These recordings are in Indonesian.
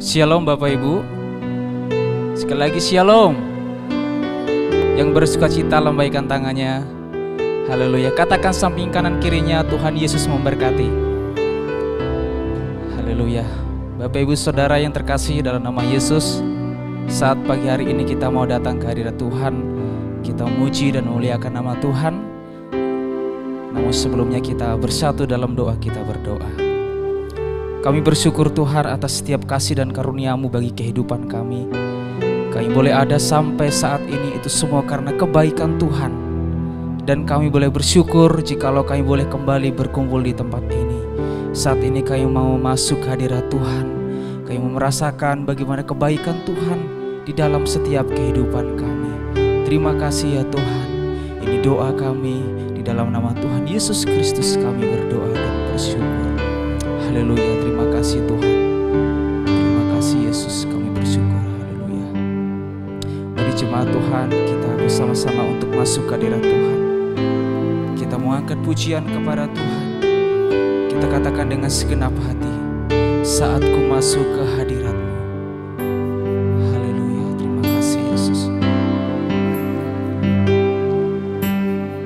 Shalom Bapak Ibu. Sekali lagi shalom. Yang bersuka cita lambaikan tangannya. Haleluya. Katakan samping kanan kirinya, Tuhan Yesus memberkati. Haleluya. Bapak Ibu Saudara yang terkasih dalam nama Yesus, saat pagi hari ini kita mau datang ke hadirat Tuhan. Kita memuji dan memuliakan nama Tuhan. Namun sebelumnya kita bersatu dalam doa, kita berdoa. Kami bersyukur Tuhan atas setiap kasih dan karunia-Mu bagi kehidupan kami. Kami boleh ada sampai saat ini itu semua karena kebaikan Tuhan. Dan kami boleh bersyukur jikalau kami boleh kembali berkumpul di tempat ini. Saat ini kami mau masuk ke hadirat Tuhan. Kami mau merasakan bagaimana kebaikan Tuhan di dalam setiap kehidupan kami. Terima kasih ya Tuhan. Ini doa kami, di dalam nama Tuhan Yesus Kristus kami berdoa dan bersyukur. Haleluya, terima kasih Tuhan. Terima kasih Yesus, kami bersyukur. Haleluya. Mari jemaat Tuhan, kita bersama-sama untuk masuk ke hadirat Tuhan. Kita mau angkat pujian kepada Tuhan. Kita katakan dengan segenap hati, saat ku masuk ke hadirat-Mu. Haleluya, terima kasih Yesus.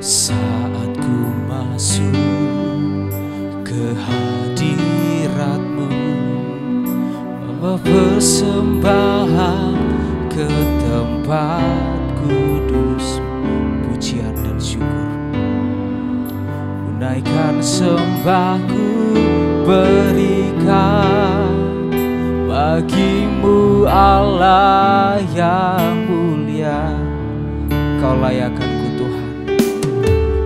Saat ku masuk ke hadirat-Mu, membawa persembahan ke tempat kudus, pujian dan syukur. Naikkan sembahku, berikan bagi-Mu Allah yang mulia. Kau layakkanku Tuhan,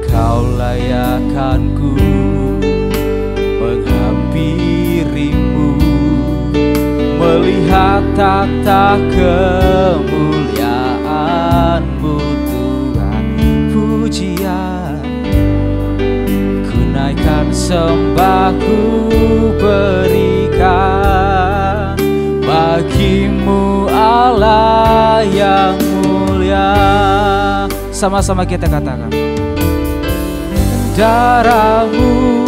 Kau layakkanku menghampiri-Mu, melihat tata kemuliaan-Mu Tuhan. Pujian naikkan sembahku, berikan bagi-Mu Allah yang mulia. Sama-sama kita katakan, darah-Mu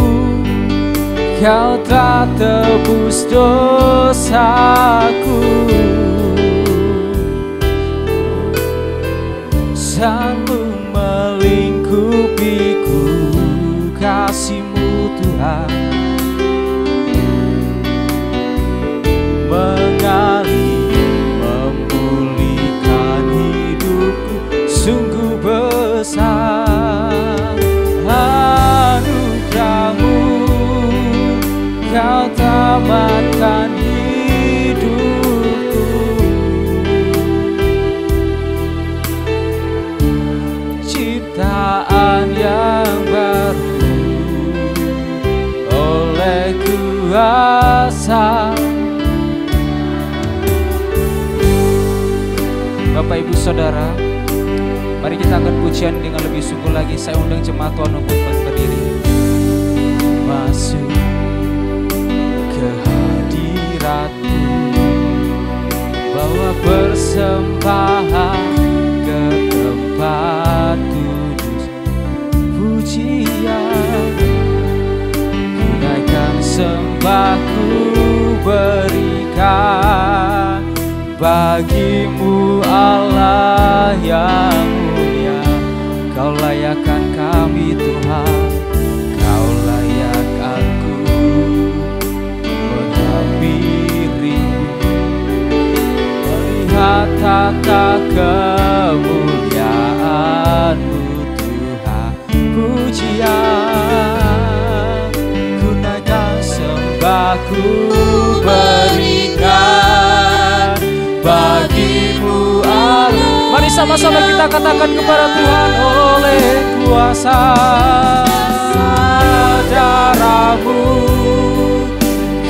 Kau telah tebus dosaku, Sang-Mu melingkupiku, kasih-Mu Tuhan mengalir, memulihkan hidupku, sungguh besar anugerah-Mu. Kau tamatkan hidupku, ciptaan yang baru oleh kuasa. Bapak Ibu Saudara, mari kita angkat pujian dengan lebih sungguh lagi. Saya undang jemaat Tuhan untuk berdiri. Masuk ke hadirat-Mu, bawa persembahan ke tempat kudus, pujian. Naikkan sembahku, berikan bagi-Mu Allah yang mulia. Kau layakkan kami Tuhan, Kau layakkanku menghampiri-Mu, melihat tata kemuliaan-Mu Tuhan. Pujian sembahku, berikan bagi-Mu Allah. Mari sama-sama kita katakan kepada Tuhan, oleh kuasa darah-Mu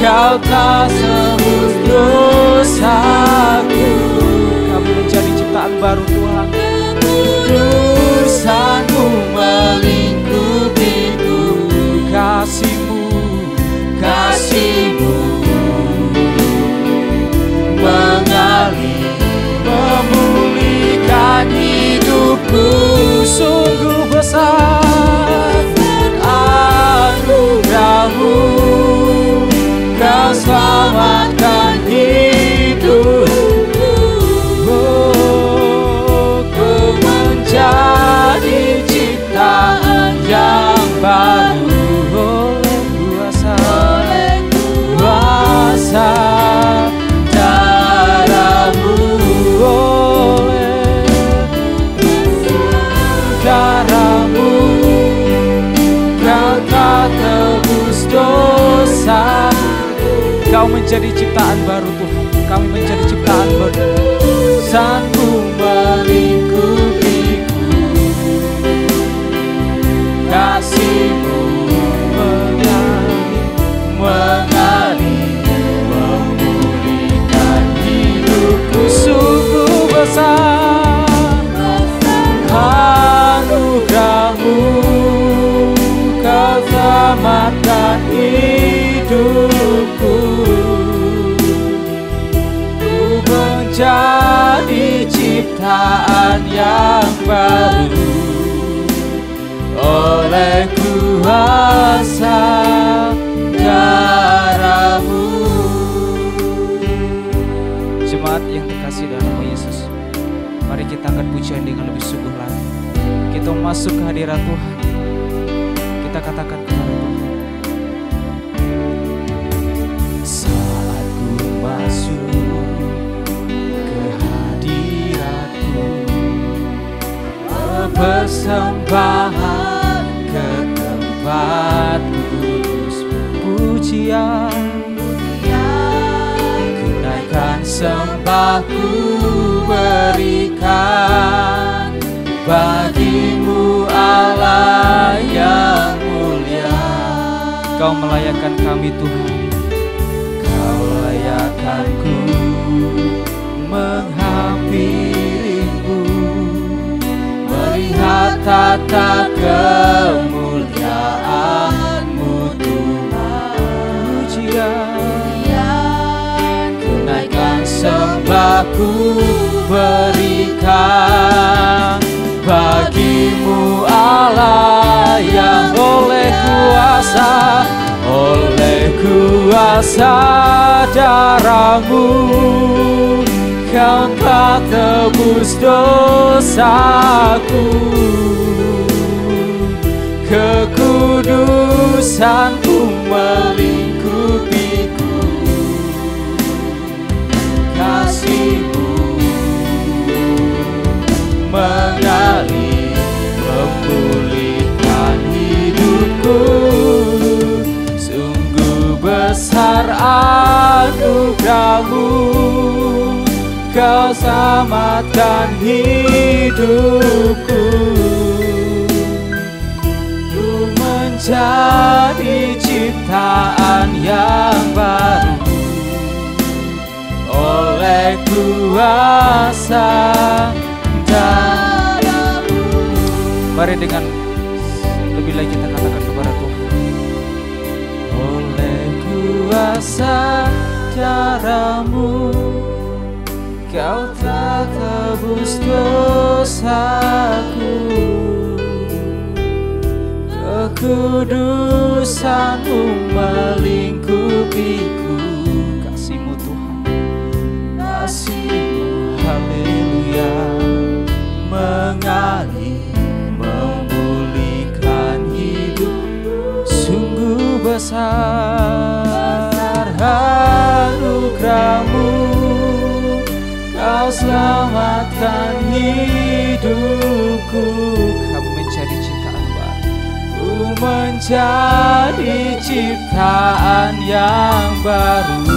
Kau telah tebus dosaku. Kami menjadi ciptaan baru Tuhan. Sang-Mu melingkupiku, kasih-Mu, kasih-Mu mengalir, memulihkan hidupku, sungguh besar anugerah-Mu. Kau selamatkan diri. menjadi ciptaan baru Tuhan. Kami menjadi ciptaan baru. Sanku melingkupiku, kasih-Mu mengalir, memulihkan hidupku. Sungguh besar anugerah-Mu, Kau selamatkan hidupku. Ku menjadi ciptaan yang baru oleh kuasa darah-Mu. Jemaat yang terkasih dalam nama Yesus, mari kita angkat pujian dengan lebih sungguh lagi. Kita masuk ke hadirat Tuhan. Kita katakan kepada Tuhan, saat ku masuk ke hadirat-Mu, persembahan ke tempat kudus pujian, ku naikkan sembahku, berikan bagi-Mu Allah yang mulia. Kau melayakkan kami Tuhan. Kau layakkanku menghampiri-Mu, melihat tata kemuliaan-Mu Tuhan. Pujian, ku naikkan sembahku, berikan bagi-Mu Allah yang oleh kuasa darah-Mu, Kau telah tebus dosaku. Kekudusan-Mu melingkupiku, kasih-Mu mengalir, memulihkan hidupku. Sungguh besar anugerah-Mu, Kau selamatkan hidupku. Ku menjadi ciptaan yang baru oleh kuasa darah-Mu. Mari dengan lebih lagi kita katakan kepada Tuhan, oleh kuasa darah-Mu, Kau telah tebus dosaku. Kekudusan-Mu melingkupiku, kasih-Mu Tuhan. kasih-Mu, haleluya, mengalir, memulihkan hidup. Sungguh besar anugerah-Mu, Kau selamatkan hidupku. Kami menjadi ciptaan baru. Ku menjadi ciptaan yang baru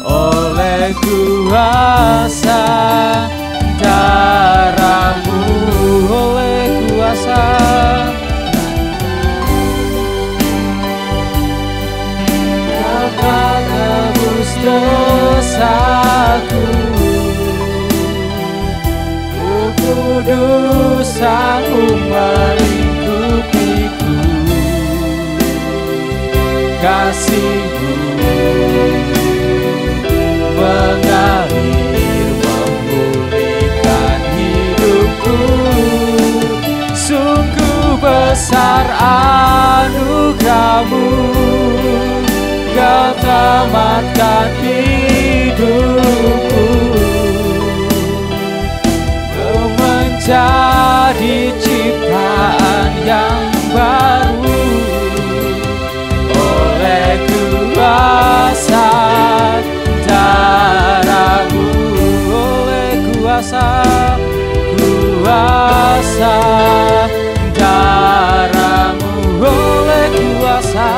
oleh kuasa darah-Mu, oleh kuasa. Kau telah tebus dosaku. Kekudusan-Mu melingkupiku, kasih-Mu mengalir, memulihkan hidupku. Sungguh besar anugerah-Mu, Kau selamatkan hidupku. Kau menjadi ciptaan yang baru oleh kuasa darah-Mu, oleh kuasa darah-Mu, oleh kuasa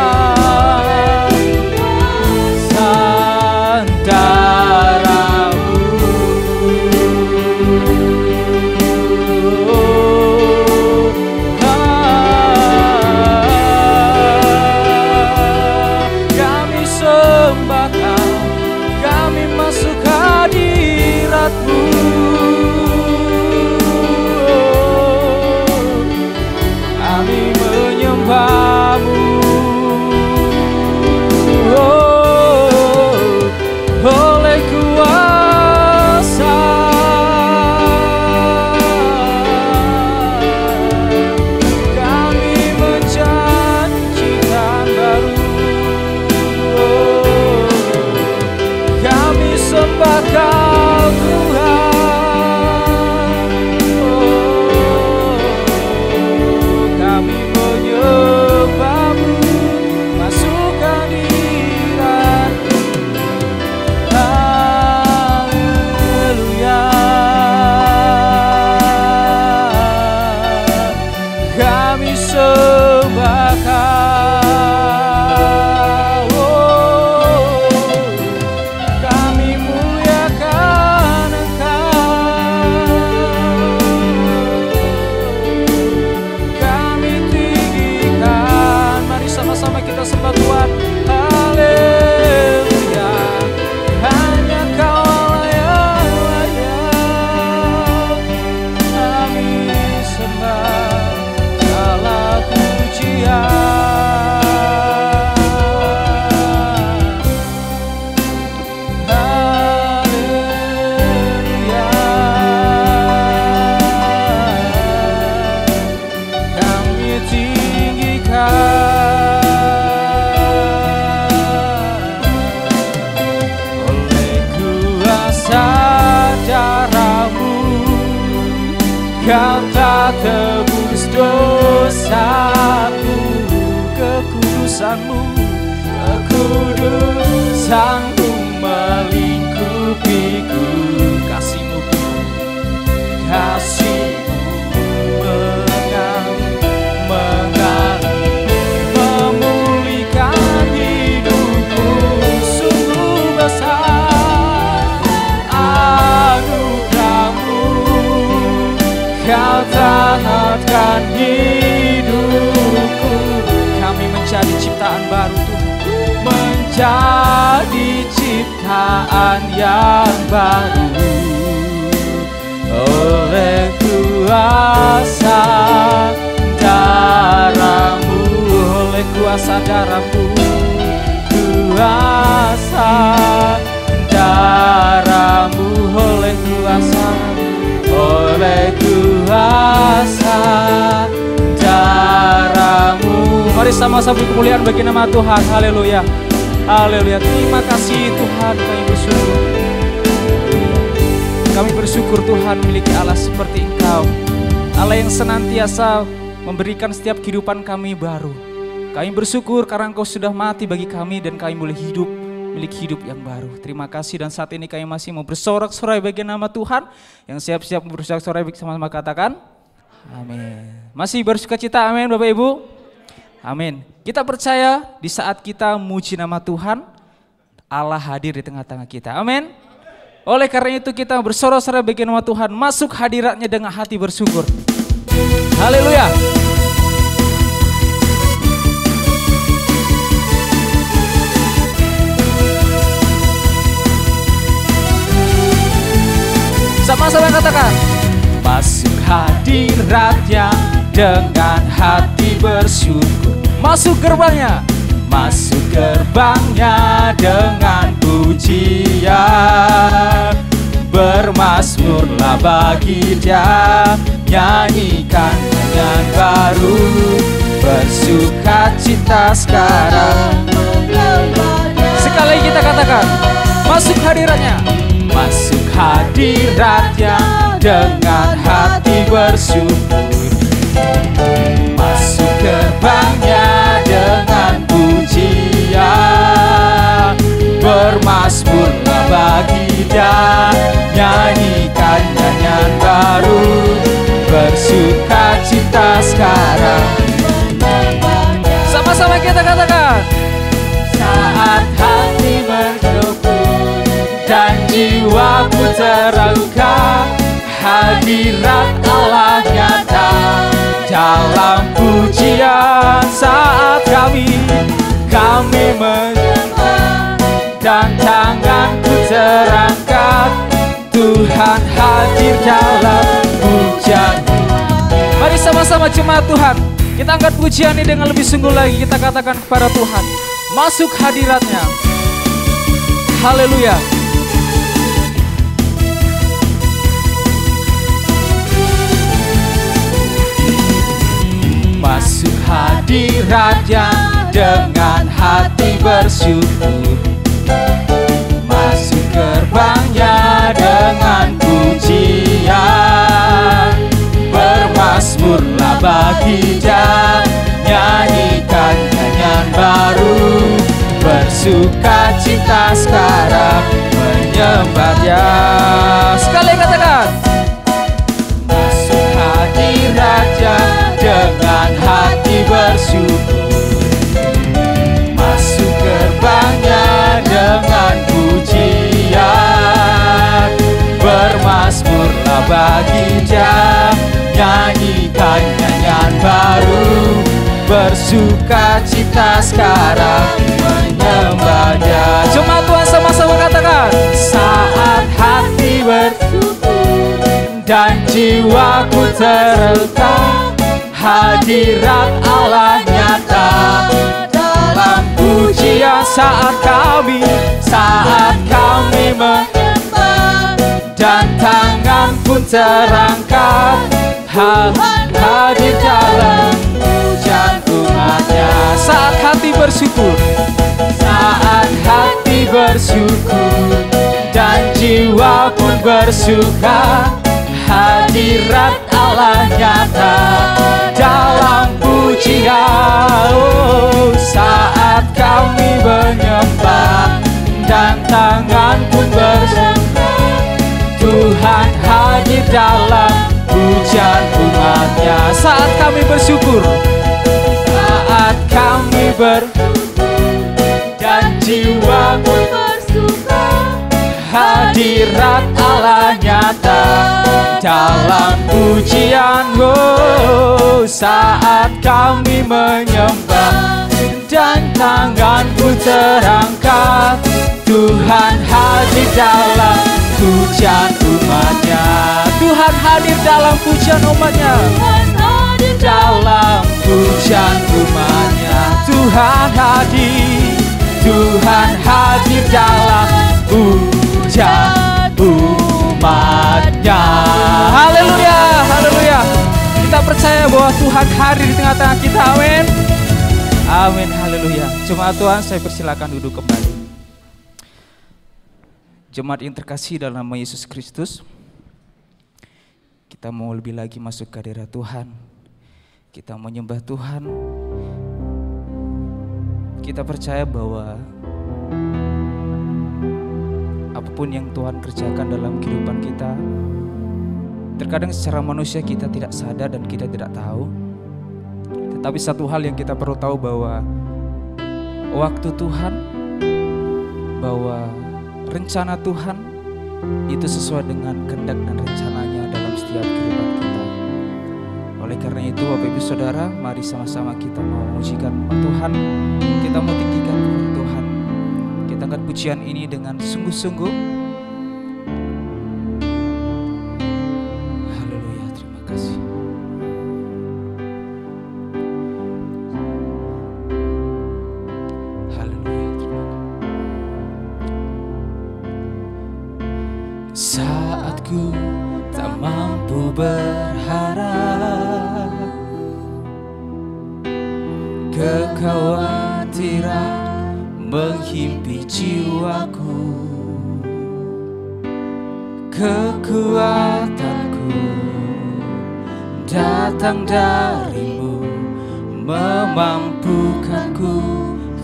Kau tak tebus dosaku, kekudusanmu, kekudusanmu melingkupiku. Kasihmu, kasihmu mengalir, memulihkan hidupku. Sungguh besar anugerahmu, Kau hangatkan hidupku. Kami menjadi ciptaan baru Tuhan, menjadi ciptaan yang baru oleh kuasa darah-Mu, oleh kuasa darah-Mu, kuasa darah-Mu, oleh kuasa darah-Mu. Mari sama-sama kemuliaan bagi nama Tuhan. Haleluya, haleluya. Terima kasih Tuhan, kami bersyukur. Kami bersyukur Tuhan memiliki Allah seperti Engkau, Allah yang senantiasa memberikan setiap kehidupan kami baru. Kami bersyukur karena Engkau sudah mati bagi kami dan kami boleh hidup, memiliki hidup yang baru. Terima kasih, dan saat ini kami masih mau bersorak-sorai bagi nama Tuhan. Yang siap-siap bersorak-sorai sama-sama katakan amin. Masih bersukacita, amin Bapak Ibu. Amin. Kita percaya di saat kita memuji nama Tuhan, Allah hadir di tengah-tengah kita. Amin. Oleh karena itu kita bersorak-sorai bagi nama Tuhan, masuk hadiratnya dengan hati bersyukur. Haleluya. Sama-sama katakan, masuk hadiratnya dengan hati bersyukur. Masuk gerbangnya, masuk gerbangnya dengan pujian. Bermazmurlah bagi Dia, nyanyikan nyanyian baru, bersukacita sekarang. Sekali lagi kita katakan, masuk hadiratnya, masuk hadiratnya dengan hati bersyukur. Masuk gerbangnya dengan pujian. Bermazmurlah bagi Dia, nyanyikan nyanyian baru, bersukacita sekarang. Sama-sama kita katakan, saat hati bersyukur dan jiwaku terangkat, hadirat Allah nyata dalam pujian. Saat kami menyembah dan tanganku terangkat, Tuhan hadir dalam pujian. Mari sama-sama jemaat Tuhan, kita angkat pujian ini dengan lebih sungguh lagi. Kita katakan kepada Tuhan, masuk hadiratnya. Haleluya. Masuk hadiratnya dengan hati bersyukur. Masuk gerbangnya dengan pujian. Bermazmurlah bagi Dia, nyanyikan nyanyian baru, bersukacita sekarang menyembah Dia. Sekali katakan, masuk hadiratnya dengan hati bersyukur. Masuk gerbangnya dengan pujian. Bermazmurlah bagi Dia, nyanyikan nyanyian baru, bersukacita sekarang menyembah Dia. Jemaat Tuhan sama-sama katakan, saat hati bersyukur dan jiwaku terletak, hadirat Allah nyata dalam pujian. Saat kami menyembah dan tangan pun terangkat, hadir dalam pujian umatnya. Saat hati bersyukur, saat hati bersyukur dan jiwa pun bersuka, hadirat Allah Allah nyata dalam pujian. Oh, saat kami menyembah dan tangan pun bersembah, Tuhan hadir dalam pujian umat-Nya. Saat kami bersyukur, saat kami dan jiwa pun bersuka, hadirat Allah nyata dalam pujian. Oh, saat kami menyembah dan tanganku terangkat, Tuhan hadir dalam pujian umat-Nya. Tuhan hadir dalam pujian umat-Nya. Dalam pujian umat-Nya. Tuhan hadir, Tuhan hadir dalam pujian umat-Nya. Haleluya, haleluya. Kita percaya bahwa Tuhan hadir di tengah-tengah kita. Amin. Amin, haleluya. Jemaat Tuhan, saya persilakan duduk kembali. Jemaat yang terkasih dalam nama Yesus Kristus, kita mau lebih lagi masuk ke hadirat Tuhan. Kita menyembah Tuhan. Kita percaya bahwa apapun yang Tuhan kerjakan dalam kehidupan kita, terkadang secara manusia kita tidak sadar dan kita tidak tahu. Tetapi satu hal yang kita perlu tahu, bahwa waktu Tuhan, bahwa rencana Tuhan itu sesuai dengan kehendak dan rencananya dalam setiap kehidupan kita. Oleh karena itu, Bapak Ibu Saudara, mari sama-sama kita mau memujikan Tuhan. Kita mau tinggikan kepada Tuhan. Kita angkat pujian ini dengan sungguh-sungguh. Saat ku tak mampu berharap, kekhawatiran menghimpit jiwaku, kekuatanku datang darimu, memampukanku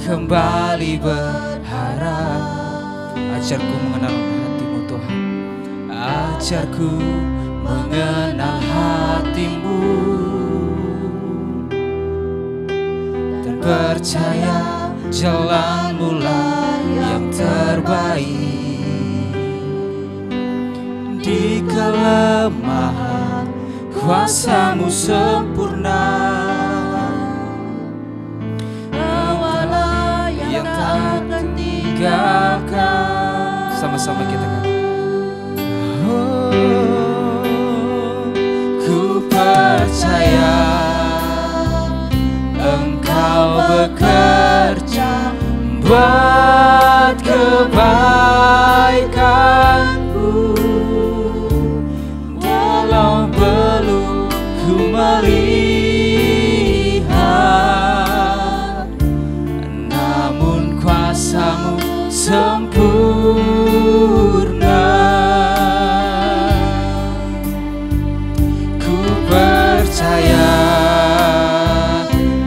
kembali berharap. Ajarku mengenal hatimu Tuhan, ajarku mengenal hatimu, dan percaya jalanmu lah yang terbaik. Di kelemahan kuasamu sempurna, awalah yang tak tinggalkan. Sama-sama kita katakan. Ku percaya Engkau bekerja buat kebaikanku, walau belum ku melihat, namun kuasamu sempurna. Percaya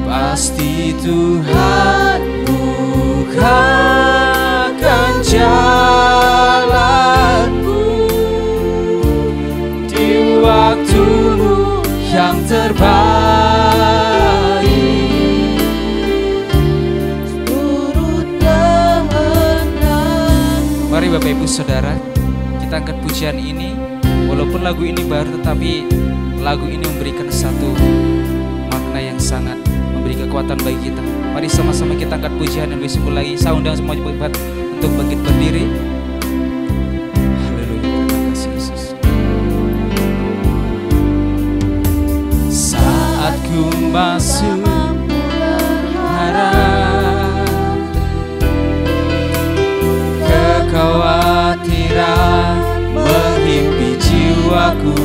pasti Tuhan bukakan jalanmu di waktumu yang terbaik. Turut kehendak. Mari Bapak Ibu Saudara, kita angkat pujian ini. Walaupun lagu ini baru, tetapi lagu ini memberikan satu makna yang sangat memberi kekuatan bagi kita. Mari sama-sama kita angkat pujian yang lebih sungguh lagi. Saya undang semua jemaat untuk bangkit berdiri. Haleluya, terima kasih Yesus. Saat ku masuk berharap, kekhawatiran menghimpit jiwaku,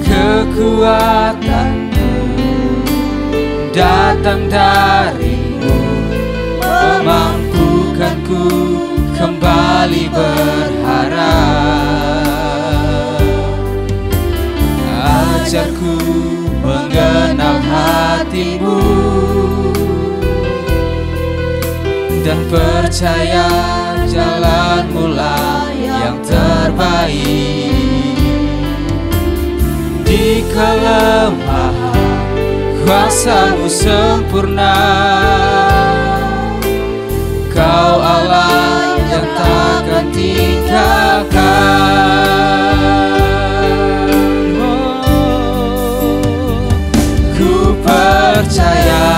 kekuatanmu datang darimu, memampukanku kembali berharap. percaya jalan-Mu lah yang terbaik. Di kelemahan kuasa-Mu sempurna. Kau Allah yang takkan tinggalkan. Ku percaya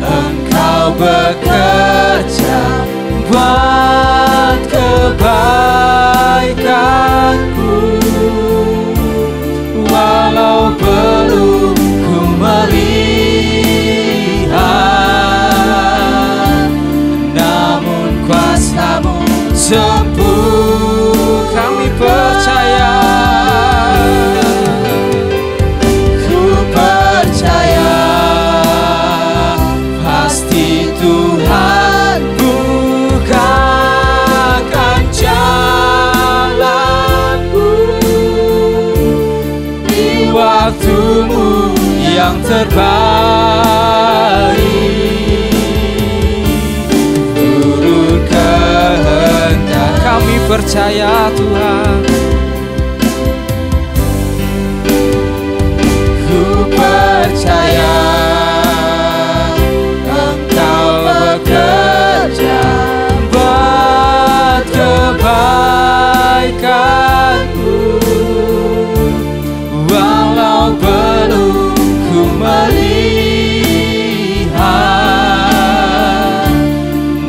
Engkau bekerja buat kebaikanku, walau belum ku melihat, namun kuasa-Mu sempurna. Kami percaya, ku percaya pasti Tuhan bukakan jalanku di waktu-Mu yang terbaik. Turut kehendak kami percaya Tuhan. Ku percaya Engkau bekerja buat kebaikanku, walau belum ku melihat,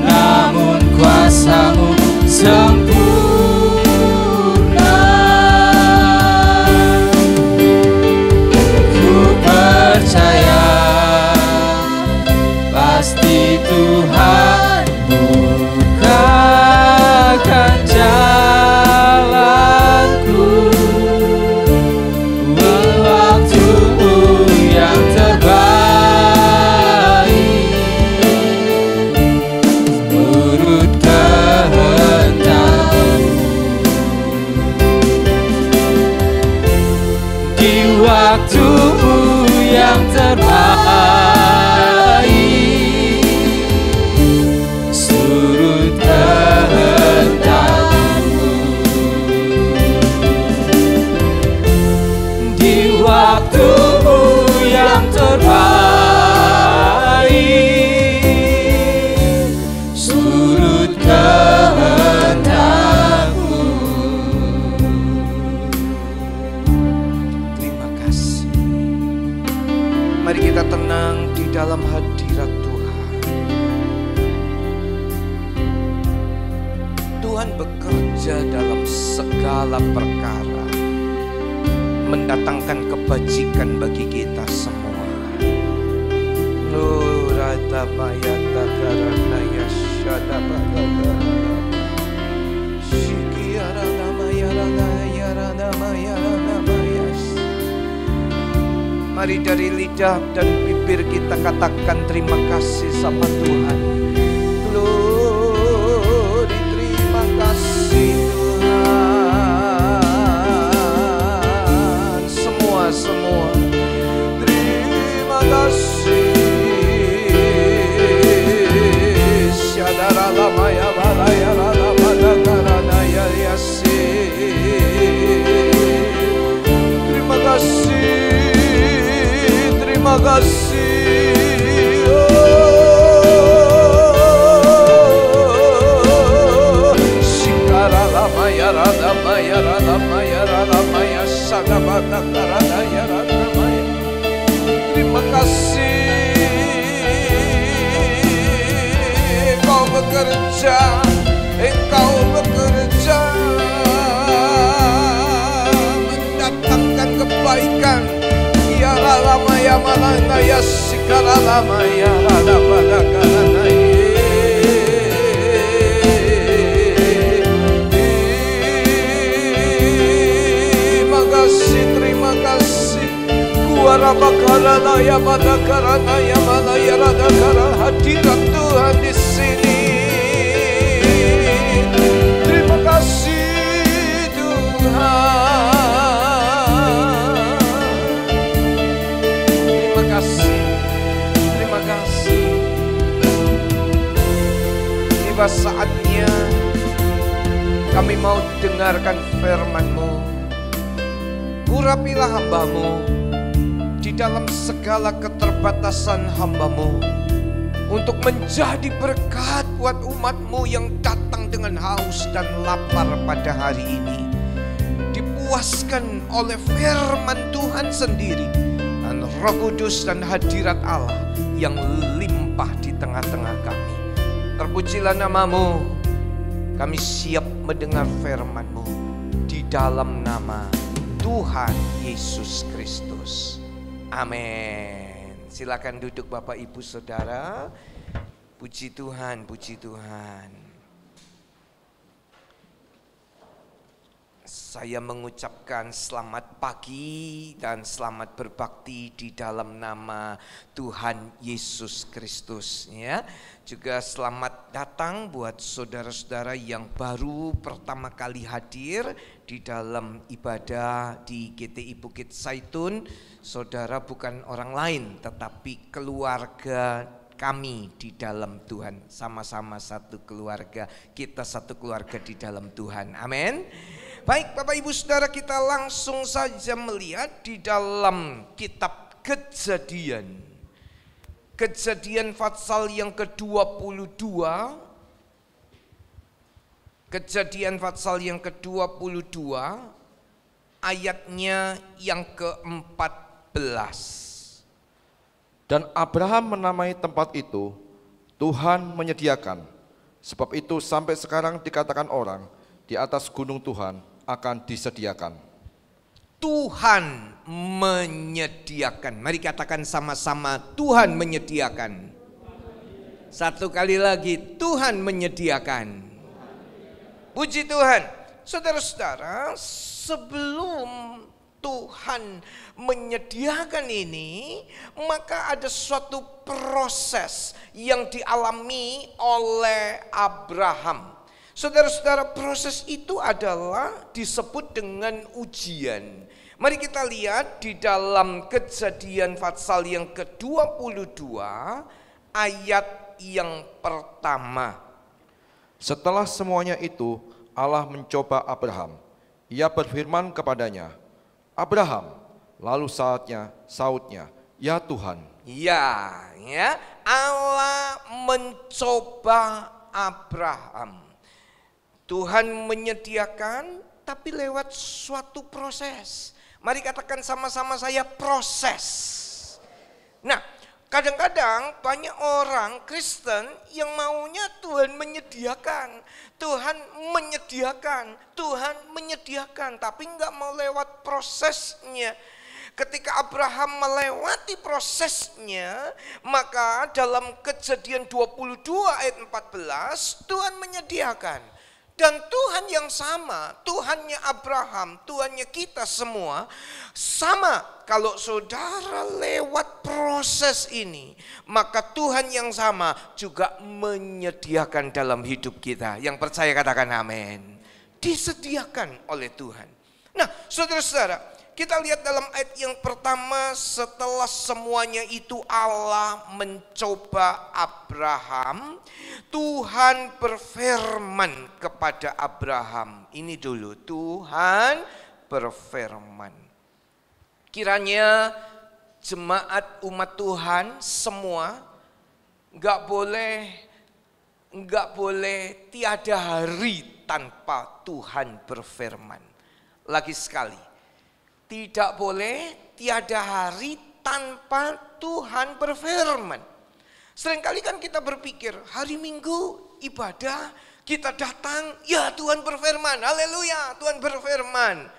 namun kuasa-Mu sempurna. Ku percaya pasti Tuhan bukakan jalanku, waktu-Mu yang terbaik. Turut kehendak-Mu di waktu-Mu yang terbaik. Turut kehendak-Mu di waktu-Mu yang terbaik. Turut kehendak-Mu. Terima kasih. Mari kita tenang di dalam hadirat Tuhan. Tuhan bekerja dalam segala perkara, mendatangkan kebajikan bagi kita semua. Mari dari lidah dan bibir kita katakan terima kasih sama Tuhan. Glory, terima kasih Tuhan. Semua terima kasih. Syadara lamaya balaya lamada karana ya yasi. Terima kasih. Terima kasih. Shikara lamaya radamaya radamaya radamaya sadabata karadaya radamaya. Terima kasih. Engkau bekerja, Engkau bekerja mendatangkan kebaikan. Ya lama ya malanga ya sikala lama ya rada pada karana terima kasih kuara bakara ya pada karana ya mana ya rada kara hadirat Tuhan di sini. Terima kasih Tuhan. Terima kasih. tiba saatnya kami mau dengarkan firman-Mu. Urapilah hamba-Mu di dalam segala keterbatasan hamba-Mu, untuk menjadi berkat buat umat-Mu yang datang dengan haus dan lapar pada hari ini. Dipuaskan oleh firman Tuhan sendiri dan Roh Kudus dan hadirat Allah yang limpah di tengah-tengah kami. Terpujilah nama-Mu. Kami siap mendengar firman-Mu di dalam nama Tuhan Yesus Kristus. Amin. Silakan duduk Bapak Ibu Saudara. Puji Tuhan, puji Tuhan. Saya mengucapkan selamat pagi dan selamat berbakti di dalam nama Tuhan Yesus Kristus, ya. Juga selamat datang buat saudara-saudara yang baru pertama kali hadir di dalam ibadah di GTI Bukit Zaitun. Saudara bukan orang lain tetapi keluarga kami di dalam Tuhan. Sama-sama satu keluarga, kita satu keluarga di dalam Tuhan. Amin. Baik Bapak Ibu Saudara, kita langsung saja melihat di dalam kitab Kejadian. Kejadian pasal yang ke-22. Kejadian pasal yang ke-22 ayatnya yang ke-14. Dan Abraham menamai tempat itu Tuhan menyediakan. Sebab itu sampai sekarang dikatakan orang, di atas gunung Tuhan akan disediakan. Tuhan menyediakan. Mari katakan sama-sama, Tuhan menyediakan. Satu kali lagi, Tuhan menyediakan. Puji Tuhan. Saudara-saudara, sebelum Tuhan menyediakan ini, maka ada suatu proses yang dialami oleh Abraham. Saudara-saudara, proses itu adalah disebut dengan ujian. Mari kita lihat di dalam Kejadian pasal yang ke-22 ayat yang pertama. Setelah semuanya itu Allah mencoba Abraham. Ia berfirman kepadanya, Abraham. Lalu sautnya, ya Tuhan. Ya, Allah mencoba Abraham. Tuhan menyediakan, tapi lewat suatu proses. Mari katakan sama-sama saya, proses. Nah, kadang-kadang banyak orang Kristen yang maunya Tuhan menyediakan. Tuhan menyediakan, tapi enggak mau lewat prosesnya. Ketika Abraham melewati prosesnya, maka dalam Kejadian 22 ayat 14, Tuhan menyediakan. Dan Tuhan yang sama, Tuhannya Abraham, Tuhannya kita semua, sama. Kalau saudara lewat proses ini, maka Tuhan yang sama juga menyediakan dalam hidup kita. Yang percaya katakan amin. Disediakan oleh Tuhan. Nah, saudara-saudara, kita lihat dalam ayat yang pertama, setelah semuanya itu Allah mencoba Abraham, Tuhan berfirman kepada Abraham. Ini dulu, Tuhan berfirman. Kiranya jemaat umat Tuhan semua enggak boleh tiada hari tanpa Tuhan berfirman. Lagi sekali, tidak boleh tiada hari tanpa Tuhan berfirman. Seringkali kan kita berpikir, hari Minggu ibadah, kita datang, ya Tuhan berfirman, haleluya, Tuhan berfirman.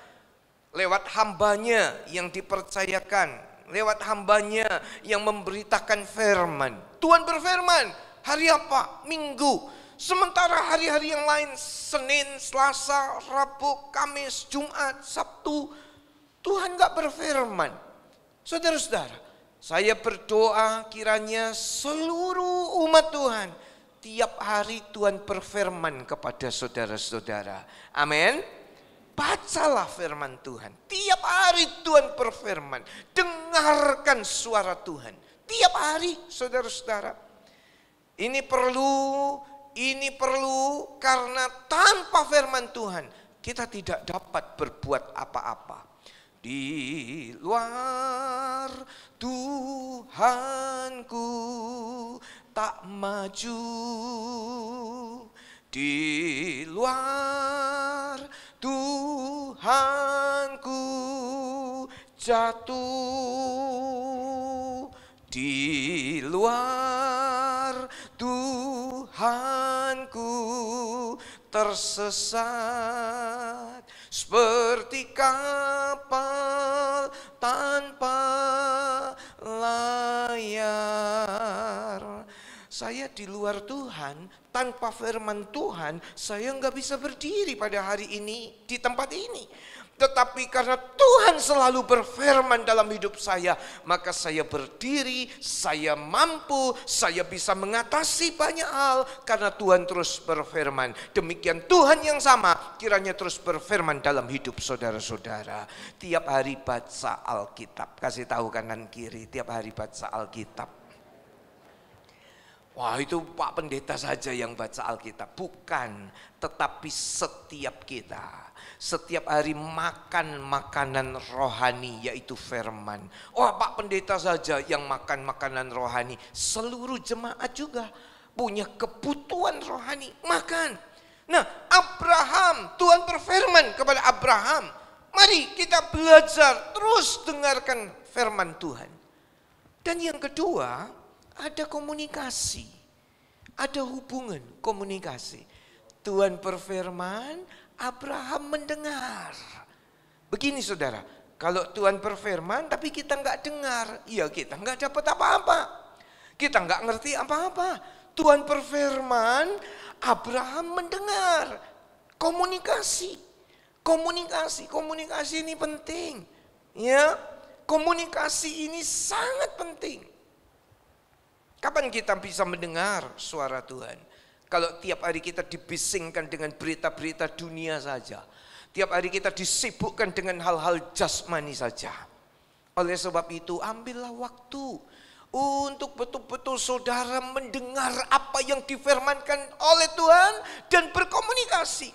Lewat hambanya yang dipercayakan, lewat hambanya yang memberitakan firman. Tuhan berfirman, hari apa? Minggu. Sementara hari-hari yang lain, Senin, Selasa, Rabu, Kamis, Jumat, Sabtu, Tuhan gak berfirman. Saudara-saudara, saya berdoa kiranya seluruh umat Tuhan tiap hari Tuhan berfirman kepada saudara-saudara. Amin. Bacalah firman Tuhan. Tiap hari Tuhan berfirman. Dengarkan suara Tuhan. Tiap hari saudara-saudara. Ini perlu Ini perlu karena tanpa firman Tuhan kita tidak dapat berbuat apa-apa. Di luar Tuhanku tak maju, di luar Tuhanku jatuh, di luar Tuhanku tersesat, seperti kapal tanpa layar. Saya di luar Tuhan, tanpa firman Tuhan, saya nggak bisa berdiri pada hari ini di tempat ini. Tetapi karena Tuhan selalu berfirman dalam hidup saya, maka saya berdiri, saya mampu, saya bisa mengatasi banyak hal karena Tuhan terus berfirman. Demikian Tuhan yang sama kiranya terus berfirman dalam hidup saudara-saudara. Tiap hari baca Alkitab, kasih tahu kanan kiri, tiap hari baca Alkitab. Wah, itu Pak Pendeta saja yang baca Alkitab. Bukan, tetapi setiap kita. Setiap hari makan makanan rohani, yaitu firman. Wah, Pak Pendeta saja yang makan makanan rohani. Seluruh jemaat juga punya kebutuhan rohani, makan. Nah, Abraham, Tuhan berfirman kepada Abraham, mari kita belajar, terus dengarkan firman Tuhan. Dan yang kedua, ada komunikasi, ada hubungan komunikasi. Tuhan berfirman, Abraham mendengar. Begini saudara, kalau Tuhan berfirman tapi kita nggak dengar, ya kita nggak dapat apa-apa. Kita nggak ngerti apa-apa. Tuhan berfirman, Abraham mendengar. Komunikasi, komunikasi ini penting. Ya, komunikasi ini sangat penting. Kapan kita bisa mendengar suara Tuhan? Kalau tiap hari kita dibisingkan dengan berita-berita dunia saja. Tiap hari kita disibukkan dengan hal-hal jasmani saja. Oleh sebab itu ambillah waktu untuk betul-betul saudara mendengar apa yang difirmankan oleh Tuhan dan berkomunikasi.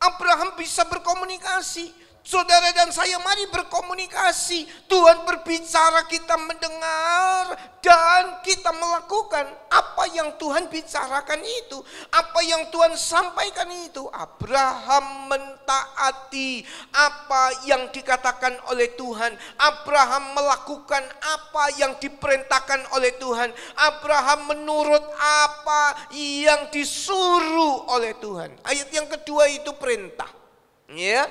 Abraham bisa berkomunikasi. Saudara dan saya mari berkomunikasi. Tuhan berbicara, kita mendengar dan kita melakukan apa yang Tuhan bicarakan itu, apa yang Tuhan sampaikan itu. Abraham mentaati apa yang dikatakan oleh Tuhan. Abraham melakukan apa yang diperintahkan oleh Tuhan. Abraham menurut apa yang disuruh oleh Tuhan. Ayat yang kedua itu perintah. Ya.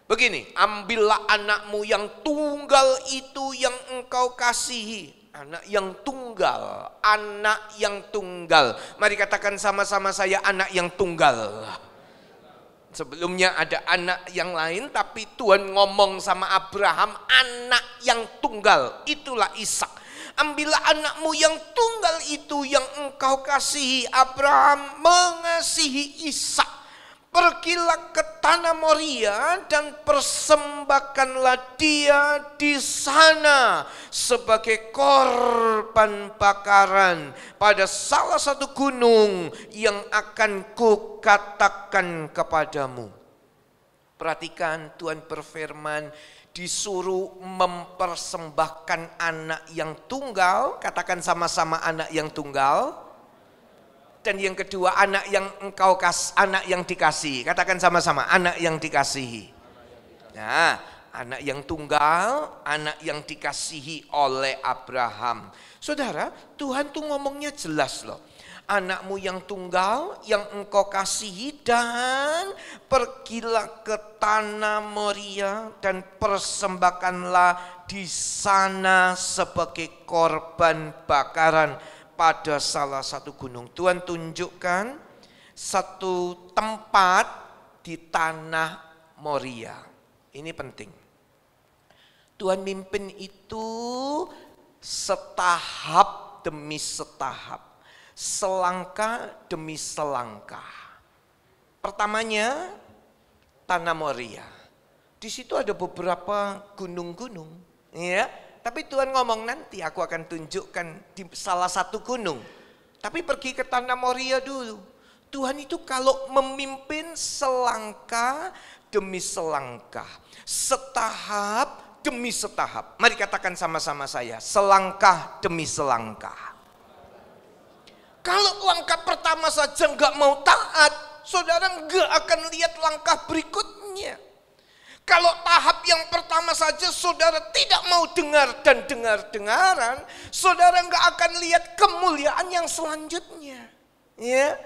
Begini, ambillah anakmu yang tunggal itu yang engkau kasihi. Anak yang tunggal, anak yang tunggal. Mari katakan sama-sama saya, anak yang tunggal. Sebelumnya ada anak yang lain, tapi Tuhan ngomong sama Abraham, anak yang tunggal, itulah Ishak. Ambillah anakmu yang tunggal itu yang engkau kasihi. Abraham mengasihi Ishak. Pergilah ke tanah Moria dan persembahkanlah dia di sana sebagai korban bakaran pada salah satu gunung yang akan kukatakan kepadamu. Perhatikan, Tuhan berfirman disuruh mempersembahkan anak yang tunggal. Katakan sama-sama, anak yang tunggal. Dan yang kedua, anak yang anak yang dikasihi. Katakan sama-sama, anak yang dikasihi. Nah, anak yang tunggal, anak yang dikasihi oleh Abraham. Saudara, Tuhan tuh ngomongnya jelas loh. Anakmu yang tunggal, yang engkau kasihi, dan pergilah ke tanah Moria dan persembahkanlah di sana sebagai korban bakaran pada salah satu gunung. Tuhan tunjukkan satu tempat di tanah Moria. Ini penting. Tuhan mimpin itu setahap demi setahap, selangkah demi selangkah. Pertamanya tanah Moria. Di situ ada beberapa gunung-gunung, ya. Tapi Tuhan ngomong nanti aku akan tunjukkan di salah satu gunung. Tapi pergi ke tanah Moria dulu. Tuhan itu kalau memimpin selangkah demi selangkah, setahap demi setahap. Mari katakan sama-sama saya, selangkah demi selangkah. Kalau langkah pertama saja nggak mau taat, saudara nggak akan lihat langkah berikutnya. Kalau tahap yang pertama saja saudara tidak mau dengar dan dengar-dengaran, saudara nggak akan lihat kemuliaan yang selanjutnya. Ya,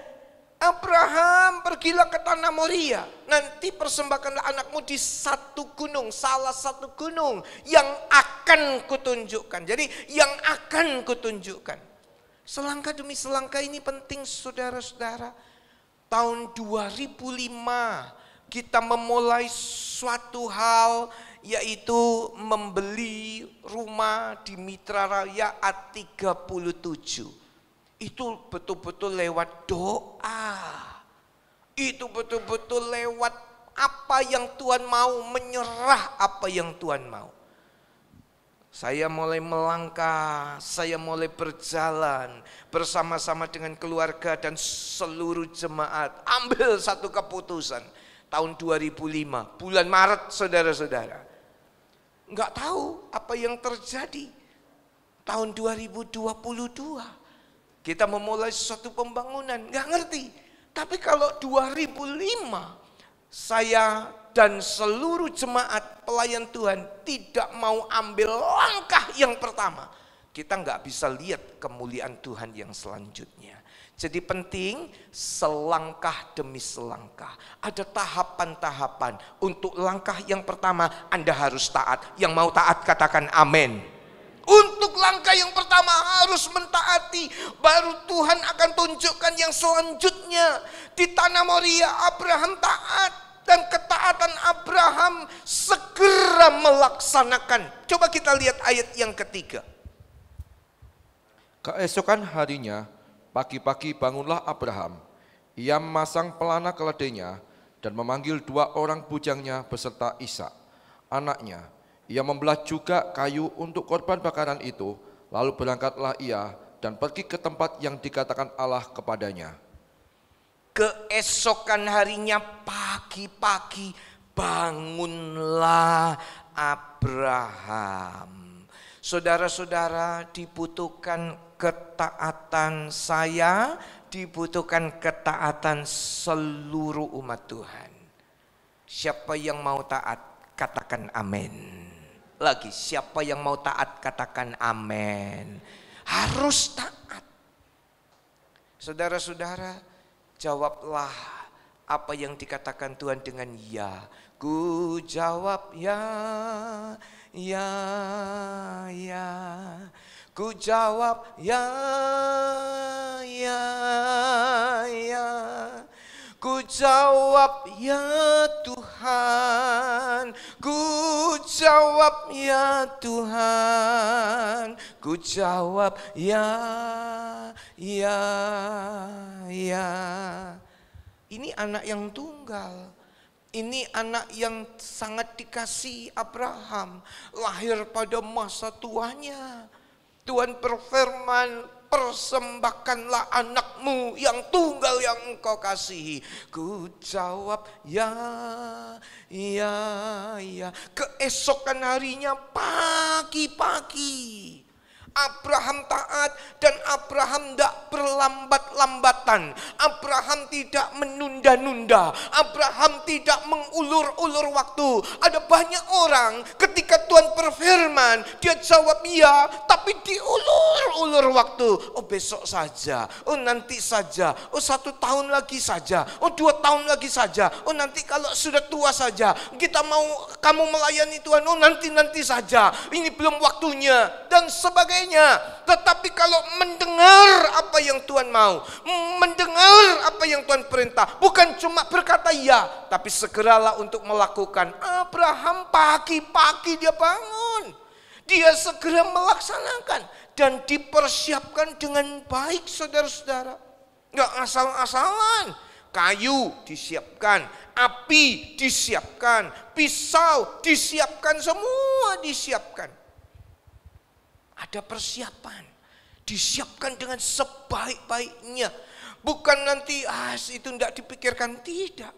Abraham pergilah ke tanah Moria. Nanti persembahkanlah anakmu di satu gunung, salah satu gunung yang akan kutunjukkan. Jadi yang akan kutunjukkan. Selangkah demi selangkah ini penting saudara-saudara. Tahun 2005 kita memulai suatu hal, yaitu membeli rumah di Mitra Raya A37. Itu betul-betul lewat doa. Itu betul-betul lewat apa yang Tuhan mau, menyerah apa yang Tuhan mau. Saya mulai melangkah, saya mulai berjalan bersama-sama dengan keluarga dan seluruh jemaat. Ambil satu keputusan. Tahun 2005, bulan Maret saudara-saudara. Enggak tahu apa yang terjadi. Tahun 2022, kita memulai suatu pembangunan, enggak ngerti. Tapi kalau 2005, saya dan seluruh jemaat pelayan Tuhan tidak mau ambil langkah yang pertama, kita enggak bisa lihat kemuliaan Tuhan yang selanjutnya. Jadi penting selangkah demi selangkah. Ada tahapan-tahapan. Untuk langkah yang pertama Anda harus taat. Yang mau taat katakan amin. Untuk langkah yang pertama harus mentaati. Baru Tuhan akan tunjukkan yang selanjutnya. Di tanah Moria Abraham taat. Dan ketaatan Abraham segera melaksanakan. Coba kita lihat ayat yang ketiga. Keesokan harinya, pagi-pagi bangunlah Abraham. Ia memasang pelana keledainya dan memanggil 2 orang bujangnya beserta Ishak, anaknya. Ia membelah juga kayu untuk korban bakaran itu, lalu berangkatlah ia dan pergi ke tempat yang dikatakan Allah kepadanya. Keesokan harinya pagi-pagi bangunlah Abraham. Saudara-saudara, dibutuhkan ketaatan saya, dibutuhkan ketaatan seluruh umat Tuhan. Siapa yang mau taat, katakan amin. Lagi, siapa yang mau taat, katakan amin. Harus taat. Saudara-saudara, jawablah apa yang dikatakan Tuhan dengan ya. Ku jawab ya, ya, ya. Ku jawab ya, ya, ya. Ku jawab ya Tuhan. Ku jawab ya Tuhan. Ku jawab ya, ya, ya. Ini anak yang tunggal. Ini anak yang sangat dikasihi Abraham. Lahir pada masa tuanya. Tuhan berfirman, persembahkanlah anakmu yang tunggal yang engkau kasihi. Ku jawab ya, ya, ya. Keesokan harinya pagi-pagi Abraham taat dan Abraham tidak berlambat-lambatan. Abraham tidak menunda-nunda. Abraham tidak mengulur-ulur waktu. Ada banyak orang ketika Tuhan berfirman, dia jawab iya, tapi diulur-ulur waktu. Oh besok saja, oh nanti saja, oh 1 tahun lagi saja, oh 2 tahun lagi saja, oh nanti kalau sudah tua saja, kita mau kamu melayani Tuhan, oh nanti saja, ini belum waktunya, dan sebagainya. Tetapi kalau mendengar apa yang Tuhan mau, mendengar apa yang Tuhan perintah, bukan cuma berkata ya, tapi segeralah untuk melakukan. Abraham pagi-pagi dia bangun, dia segera melaksanakan dan dipersiapkan dengan baik, saudara-saudara. Nggak asal-asalan. Kayu disiapkan, api disiapkan, pisau disiapkan, semua disiapkan. Ada persiapan, disiapkan dengan sebaik-baiknya. Bukan nanti itu tidak dipikirkan, tidak.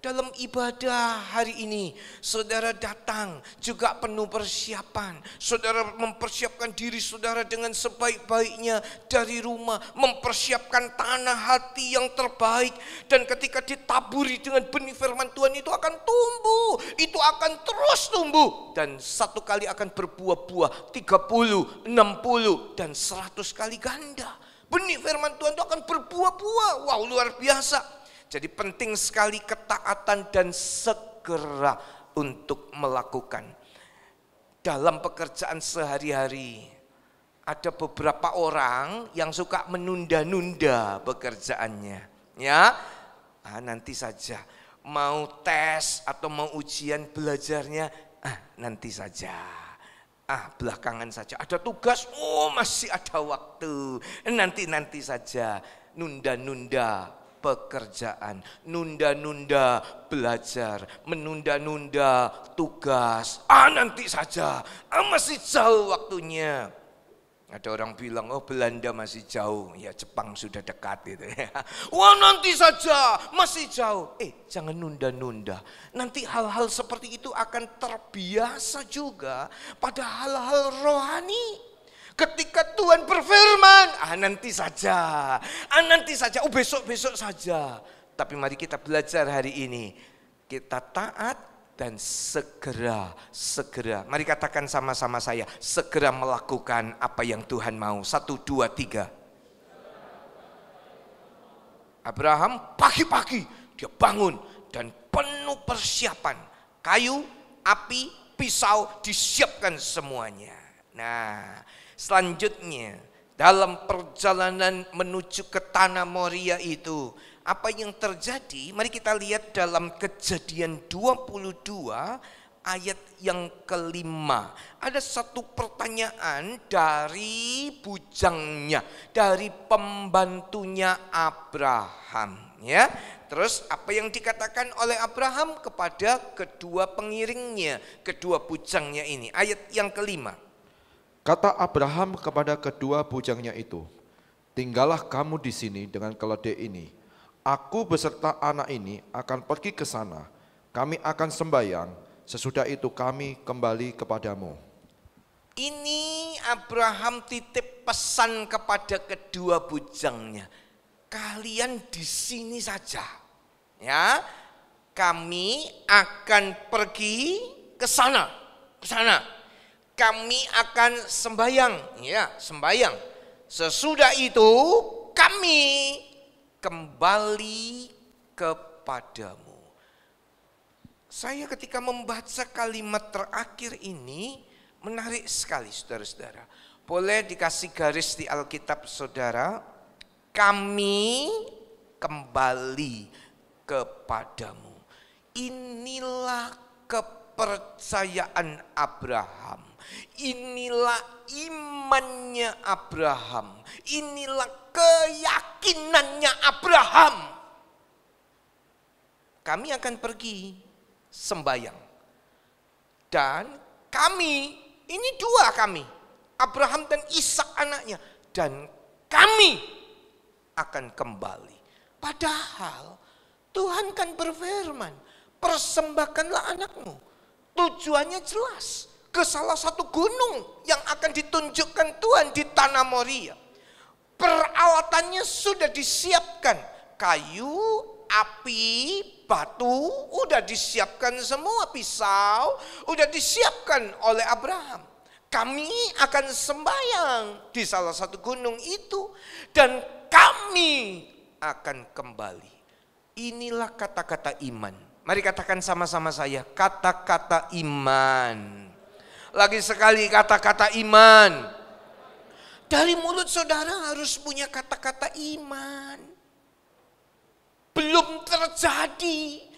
Dalam ibadah hari ini, saudara datang juga penuh persiapan. Saudara mempersiapkan diri saudara dengan sebaik-baiknya dari rumah. Mempersiapkan tanah hati yang terbaik. Dan ketika ditaburi dengan benih firman Tuhan itu akan tumbuh. Itu akan terus tumbuh. Dan satu kali akan berbuah-buah 30, 60, dan 100 kali ganda. Benih firman Tuhan itu akan berbuah-buah. Wow, luar biasa. Jadi penting sekali ketaatan dan segera untuk melakukan. Dalam pekerjaan sehari-hari, ada beberapa orang yang suka menunda-nunda pekerjaannya. Ya, nanti saja. Mau tes atau mau ujian belajarnya, nanti saja. Belakangan saja. Ada tugas, masih ada waktu. Nanti saja. Nunda-nunda pekerjaan, nunda-nunda belajar, menunda-nunda tugas. Nanti saja, masih jauh waktunya. Ada orang bilang, Belanda masih jauh, ya Jepang sudah dekat gitu ya. Nanti saja, masih jauh. Jangan nunda-nunda. Nanti hal-hal seperti itu akan terbiasa juga pada hal-hal rohani. Ketika Tuhan berfirman, nanti saja, besok-besok saja. Tapi mari kita belajar hari ini, kita taat dan segera. Mari katakan sama-sama saya, segera melakukan apa yang Tuhan mau. 1, 2, 3. Abraham pagi-pagi dia bangun dan penuh persiapan. Kayu, api, pisau disiapkan semuanya. Nah, selanjutnya dalam perjalanan menuju ke tanah Moria itu, apa yang terjadi? Mari kita lihat dalam Kejadian 22 ayat yang kelima. Ada satu pertanyaan dari bujangnya, dari pembantunya Abraham, ya. Terus apa yang dikatakan oleh Abraham kepada kedua pengiringnya, kedua bujangnya ini? Ayat yang kelima. Kata Abraham kepada kedua bujangnya itu, tinggallah kamu di sini dengan keledai ini. Aku beserta anak ini akan pergi ke sana. Kami akan sembahyang. Sesudah itu kami kembali kepadamu. Ini Abraham titip pesan kepada kedua bujangnya. Kalian di sini saja. Ya. Kami akan pergi ke sana. Kami akan sembahyang, ya, sembahyang. Sesudah itu kami kembali kepadamu. Saya ketika membaca kalimat terakhir ini menarik sekali, saudara-saudara. Boleh dikasih garis di Alkitab saudara, kami kembali kepadamu. Inilah kepercayaan Abraham. Inilah imannya Abraham. Inilah keyakinannya Abraham. Kami akan pergi sembahyang. Dan kami, ini dua kami, Abraham dan Ishak anaknya. Dan kami akan kembali. Padahal Tuhan kan berfirman, persembahkanlah anakmu. Tujuannya jelas. Ke salah satu gunung yang akan ditunjukkan Tuhan di tanah Moria. Peralatannya sudah disiapkan. Kayu, api, batu, udah disiapkan semua. Pisau, udah disiapkan oleh Abraham. Kami akan sembahyang di salah satu gunung itu. Dan kami akan kembali. Inilah kata-kata iman. Mari katakan sama-sama saya, kata-kata iman. Lagi sekali kata-kata iman. Dari mulut saudara harus punya kata-kata iman. Belum terjadi.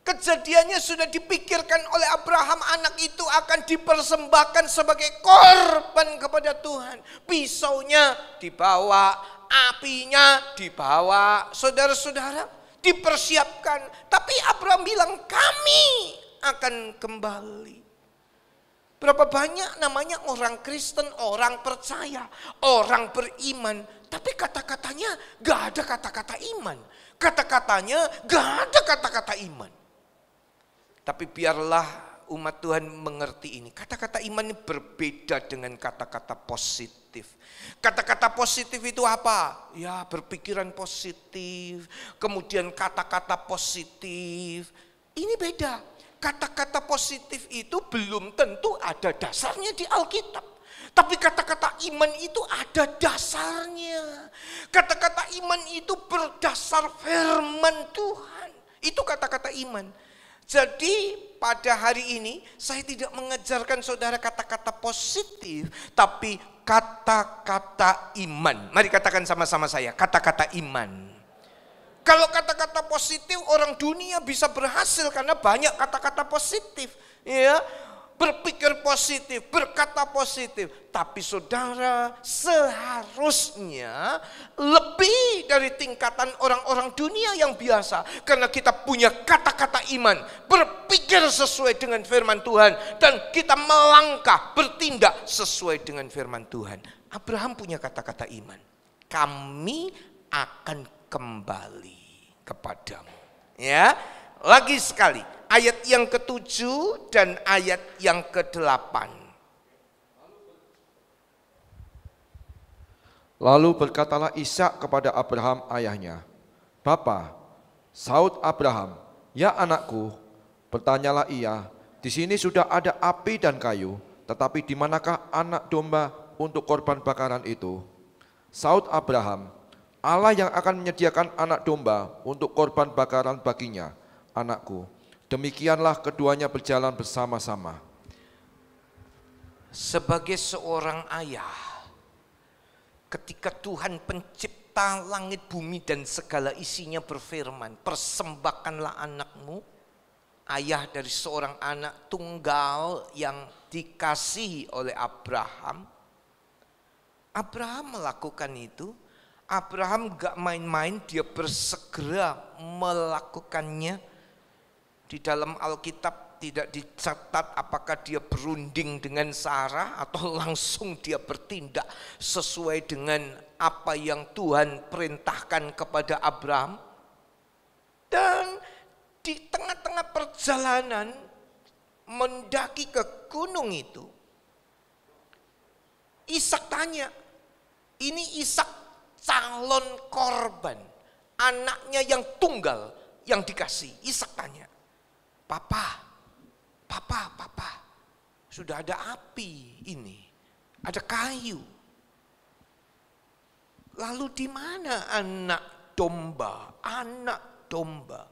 Kejadiannya sudah dipikirkan oleh Abraham, anak itu akan dipersembahkan sebagai korban kepada Tuhan. Pisaunya dibawa, apinya dibawa. Saudara-saudara, dipersiapkan. Tapi Abraham bilang kami akan kembali. Berapa banyak namanya orang Kristen, orang percaya, orang beriman Tapi kata-katanya gak ada kata-kata iman. Kata-katanya gak ada kata-kata iman. Tapi biarlah umat Tuhan mengerti ini. Kata-kata iman ini berbeda dengan kata-kata positif. Kata-kata positif itu apa? Ya, berpikiran positif. Kemudian kata-kata positif. Ini beda. Kata-kata positif itu belum tentu ada dasarnya di Alkitab. Tapi kata-kata iman itu ada dasarnya. Kata-kata iman itu berdasar firman Tuhan. Itu kata-kata iman. Jadi pada hari ini saya tidak mengajarkan saudara kata-kata positif, tapi kata-kata iman. Mari katakan sama-sama saya, kata-kata iman. Kalau kata-kata positif, orang dunia bisa berhasil karena banyak kata-kata positif, ya. Berpikir positif, berkata positif. Tapi saudara, seharusnya lebih dari tingkatan orang-orang dunia yang biasa. Karena kita punya kata-kata iman, berpikir sesuai dengan firman Tuhan, dan kita melangkah, bertindak sesuai dengan firman Tuhan. Abraham punya kata-kata iman. Kami akan kembali kepadamu. Ya, lagi sekali. Ayat yang ke-7 dan ayat yang ke-8. Lalu berkatalah Ishak kepada Abraham ayahnya, "Bapa." Saud Abraham, "Ya anakku." Bertanyalah ia, "Di sini sudah ada api dan kayu, tetapi di manakah anak domba untuk korban bakaran itu?" Saud Abraham, "Allah yang akan menyediakan anak domba untuk korban bakaran baginya, anakku." Demikianlah keduanya berjalan bersama-sama. Sebagai seorang ayah, ketika Tuhan pencipta langit bumi dan segala isinya berfirman, "Persembahkanlah anakmu," ayah dari seorang anak tunggal yang dikasihi oleh Abraham. Abraham melakukan itu. Abraham gak main-main, dia bersegera melakukannya. Di dalam Alkitab tidak dicatat apakah dia berunding dengan Sarah atau langsung dia bertindak sesuai dengan apa yang Tuhan perintahkan kepada Abraham. Dan di tengah-tengah perjalanan mendaki ke gunung itu, Ishak tanya, ini Ishak calon korban, anaknya yang tunggal yang dikasih. Ishak tanya, Papa, sudah ada api ini, ada kayu. Lalu di mana anak domba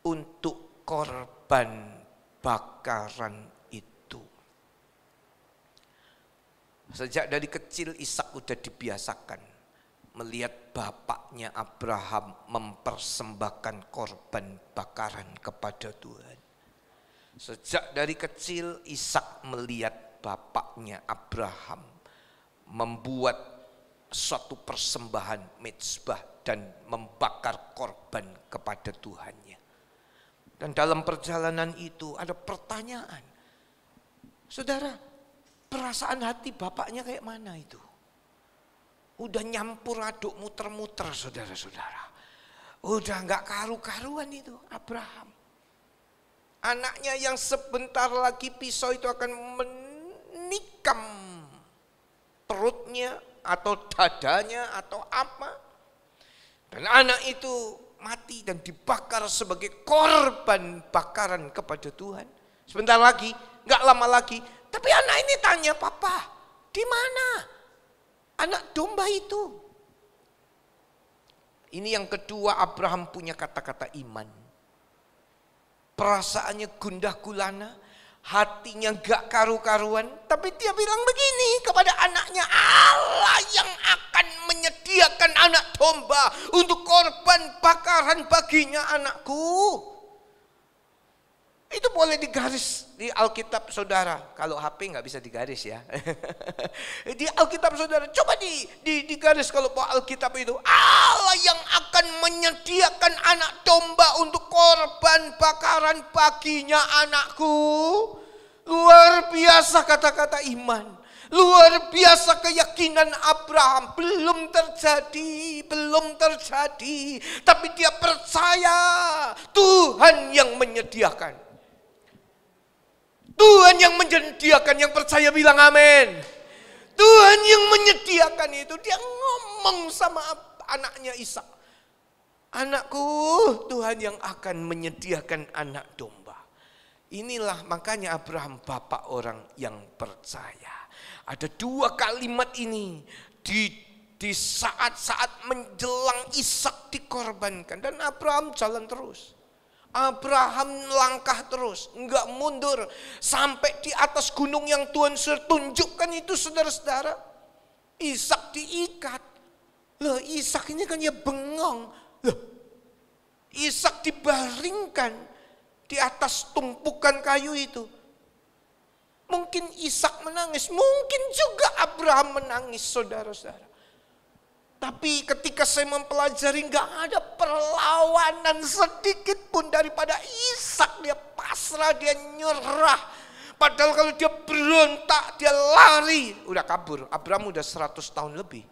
untuk korban bakaran itu? Sejak dari kecil Ishak udah dibiasakan melihat bapaknya Abraham mempersembahkan korban bakaran kepada Tuhan. Sejak dari kecil Ishak melihat bapaknya Abraham membuat suatu persembahan mezbah dan membakar korban kepada Tuhannya. Dan dalam perjalanan itu ada pertanyaan. Saudara, perasaan hati bapaknya kayak mana itu? Udah nyampur aduk muter-muter saudara-saudara. Udah gak karu-karuan itu Abraham. Anaknya yang sebentar lagi pisau itu akan menikam perutnya atau dadanya atau apa. Dan anak itu mati dan dibakar sebagai korban bakaran kepada Tuhan. Sebentar lagi, gak lama lagi. Tapi anak ini tanya, "Papa, di mana anak domba itu?" Ini yang kedua, Abraham punya kata-kata iman. Perasaannya gundah gulana, hatinya gak karu-karuan, tapi dia bilang begini kepada anaknya, "Allah yang akan menyediakan anak domba untuk korban bakaran baginya, anakku." Itu boleh digaris di Alkitab saudara. Kalau HP nggak bisa digaris ya. Di Alkitab saudara, coba digaris kalau Alkitab itu. Allah yang akan menyediakan anak domba untuk korban bakaran baginya, anakku. Luar biasa kata-kata iman. Luar biasa keyakinan Abraham. Belum terjadi. Tapi dia percaya Tuhan yang menyediakan. Tuhan yang menyediakan, yang percaya bilang amin. Tuhan yang menyediakan itu. Dia ngomong sama anaknya Ishak. Anakku, Tuhan yang akan menyediakan anak domba. Inilah makanya Abraham bapak orang yang percaya. Ada dua kalimat ini di saat-saat menjelang Ishak dikorbankan. Dan Abraham jalan terus. Abraham langkah terus, enggak mundur. Sampai di atas gunung yang Tuhan sudah tunjukkan itu, saudara-saudara. Ishak diikat. Loh, Ishak ini kan ya bengong. Loh, Ishak dibaringkan di atas tumpukan kayu itu. Mungkin Ishak menangis, mungkin juga Abraham menangis, saudara-saudara. Tapi ketika saya mempelajari, nggak ada perlawanan sedikit pun daripada Ishak. Dia pasrah, dia nyerah. Padahal kalau dia berontak, dia lari, udah kabur. Abraham udah 100 tahun lebih.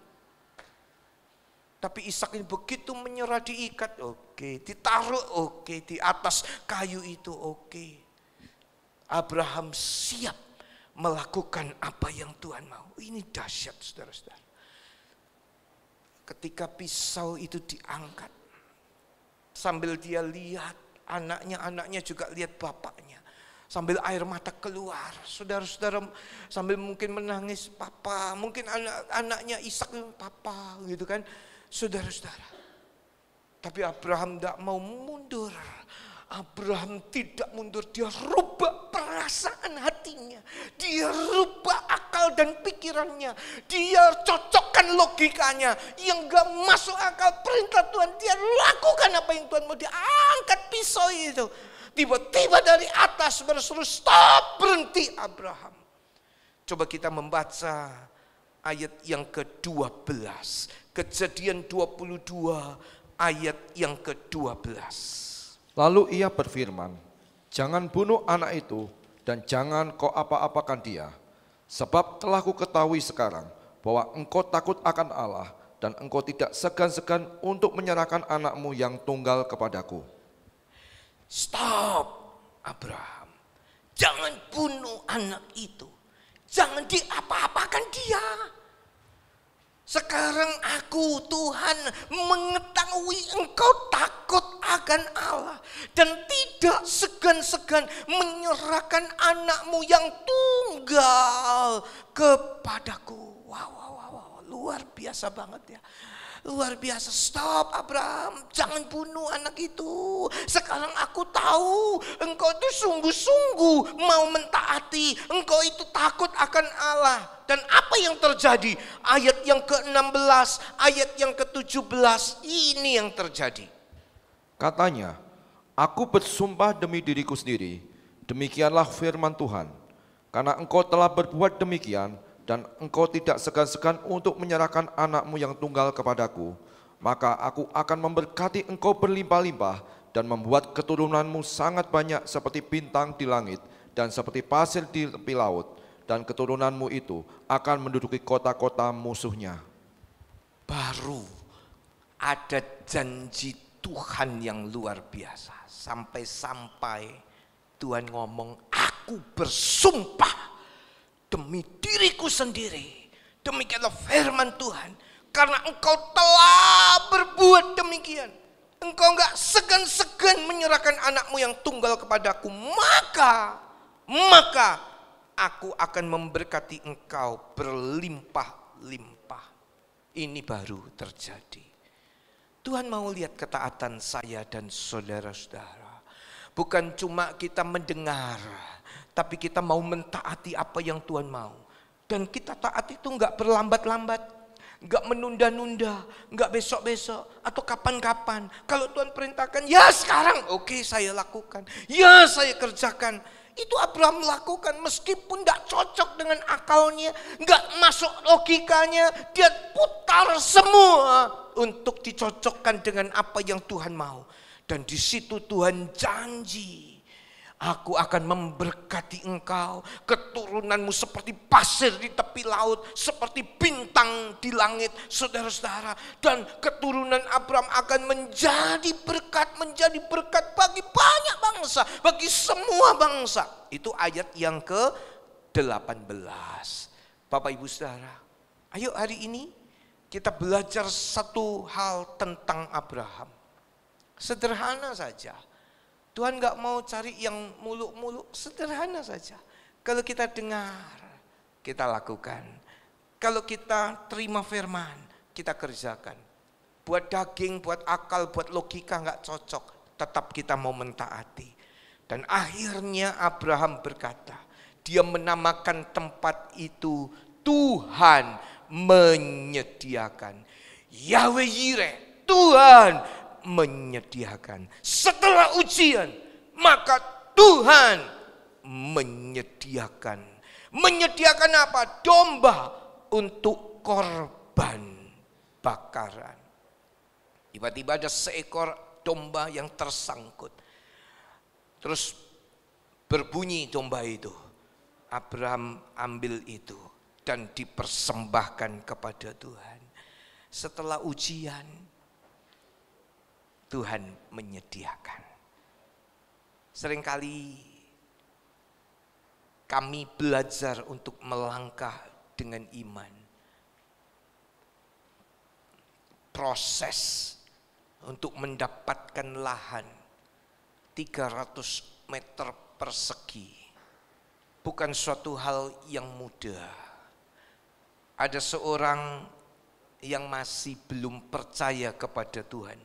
Tapi Ishak ini begitu menyerah, diikat, oke, ditaruh, oke, di atas kayu itu, oke. Abraham siap melakukan apa yang Tuhan mau. Ini dahsyat, saudara-saudara. Ketika pisau itu diangkat, sambil dia lihat anaknya juga lihat bapaknya. Sambil air mata keluar, saudara-saudara, sambil mungkin menangis, papa, mungkin anaknya Ishak, papa, gitu kan, saudara-saudara. Tapi Abraham tidak mau mundur. Abraham tidak mundur, dia rubah perasaan hatinya. Dia rubah akal dan pikirannya. Dia cocokkan logikanya. Yang gak masuk akal perintah Tuhan, dia lakukan apa yang Tuhan mau. Dia angkat pisau itu. Tiba-tiba dari atas berseru, stop, berhenti Abraham. Coba kita membaca ayat yang ke-12. Kejadian 22 ayat yang ke-12. Lalu ia berfirman, jangan bunuh anak itu dan jangan kau apa-apakan dia. Sebab telah ku ketahui sekarang bahwa engkau takut akan Allah dan engkau tidak segan-segan untuk menyerahkan anakmu yang tunggal kepadaku. Stop, Abraham. Jangan bunuh anak itu. Jangan diapa-apakan dia. Sekarang aku, Tuhan, mengetahui engkau takut akan Allah. Dan tidak segan-segan menyerahkan anakmu yang tunggal kepadaku. Wow, luar biasa banget ya. Luar biasa. Stop Abraham, jangan bunuh anak itu. Sekarang aku tahu engkau itu sungguh-sungguh mau mentaati. Engkau itu takut akan Allah. Dan apa yang terjadi? Ayat yang ke-16, ayat yang ke-17, ini yang terjadi. Katanya, aku bersumpah demi diriku sendiri, demikianlah firman Tuhan. Karena engkau telah berbuat demikian, dan engkau tidak segan-segan untuk menyerahkan anakmu yang tunggal kepadaku, maka aku akan memberkati engkau berlimpah-limpah dan membuat keturunanmu sangat banyak seperti bintang di langit dan seperti pasir di tepi laut, dan keturunanmu itu akan menduduki kota-kota musuhnya. Baru ada janji Tuhan yang luar biasa. Sampai-sampai Tuhan ngomong, aku bersumpah demi diriku sendiri. Demikianlah firman Tuhan. Karena engkau telah berbuat demikian, engkau enggak segan-segan menyerahkan anakmu yang tunggal kepadaku, maka aku akan memberkati engkau berlimpah-limpah. Ini baru terjadi. Tuhan mau lihat ketaatan saya dan saudara-saudara. Bukan cuma kita mendengar, tapi kita mau mentaati apa yang Tuhan mau. Dan kita taat itu enggak berlambat-lambat, enggak menunda-nunda, enggak besok-besok atau kapan-kapan. Kalau Tuhan perintahkan, ya sekarang, oke, saya lakukan. Ya saya kerjakan. Itu Abraham lakukan meskipun enggak cocok dengan akalnya, enggak masuk logikanya. Dia putar semua untuk dicocokkan dengan apa yang Tuhan mau. Dan di situ Tuhan janji Aku akan memberkati engkau, keturunanmu seperti pasir di tepi laut, seperti bintang di langit, saudara-saudara. Dan keturunan Abraham akan menjadi berkat bagi banyak bangsa, bagi semua bangsa. Itu ayat yang ke-18. Bapak Ibu Saudara, ayo hari ini kita belajar satu hal tentang Abraham. Sederhana saja. Tuhan gak mau cari yang muluk-muluk, sederhana saja. Kalau kita dengar, kita lakukan. Kalau kita terima firman, kita kerjakan. Buat daging, buat akal, buat logika gak cocok, tetap kita mau mentaati. Dan akhirnya Abraham berkata, dia menamakan tempat itu Tuhan menyediakan. Yahweh Yireh, Tuhan menyediakan. Setelah ujian, maka Tuhan menyediakan. Menyediakan apa? Domba untuk korban bakaran. Tiba-tiba ada seekor domba yang tersangkut. Terus berbunyi domba itu. Abraham ambil itu dan dipersembahkan kepada Tuhan. Setelah ujian, Tuhan menyediakan. Seringkali kami belajar untuk melangkah dengan iman. Proses untuk mendapatkan lahan 300 meter persegi bukan suatu hal yang mudah. Ada seorang yang masih belum percaya kepada Tuhan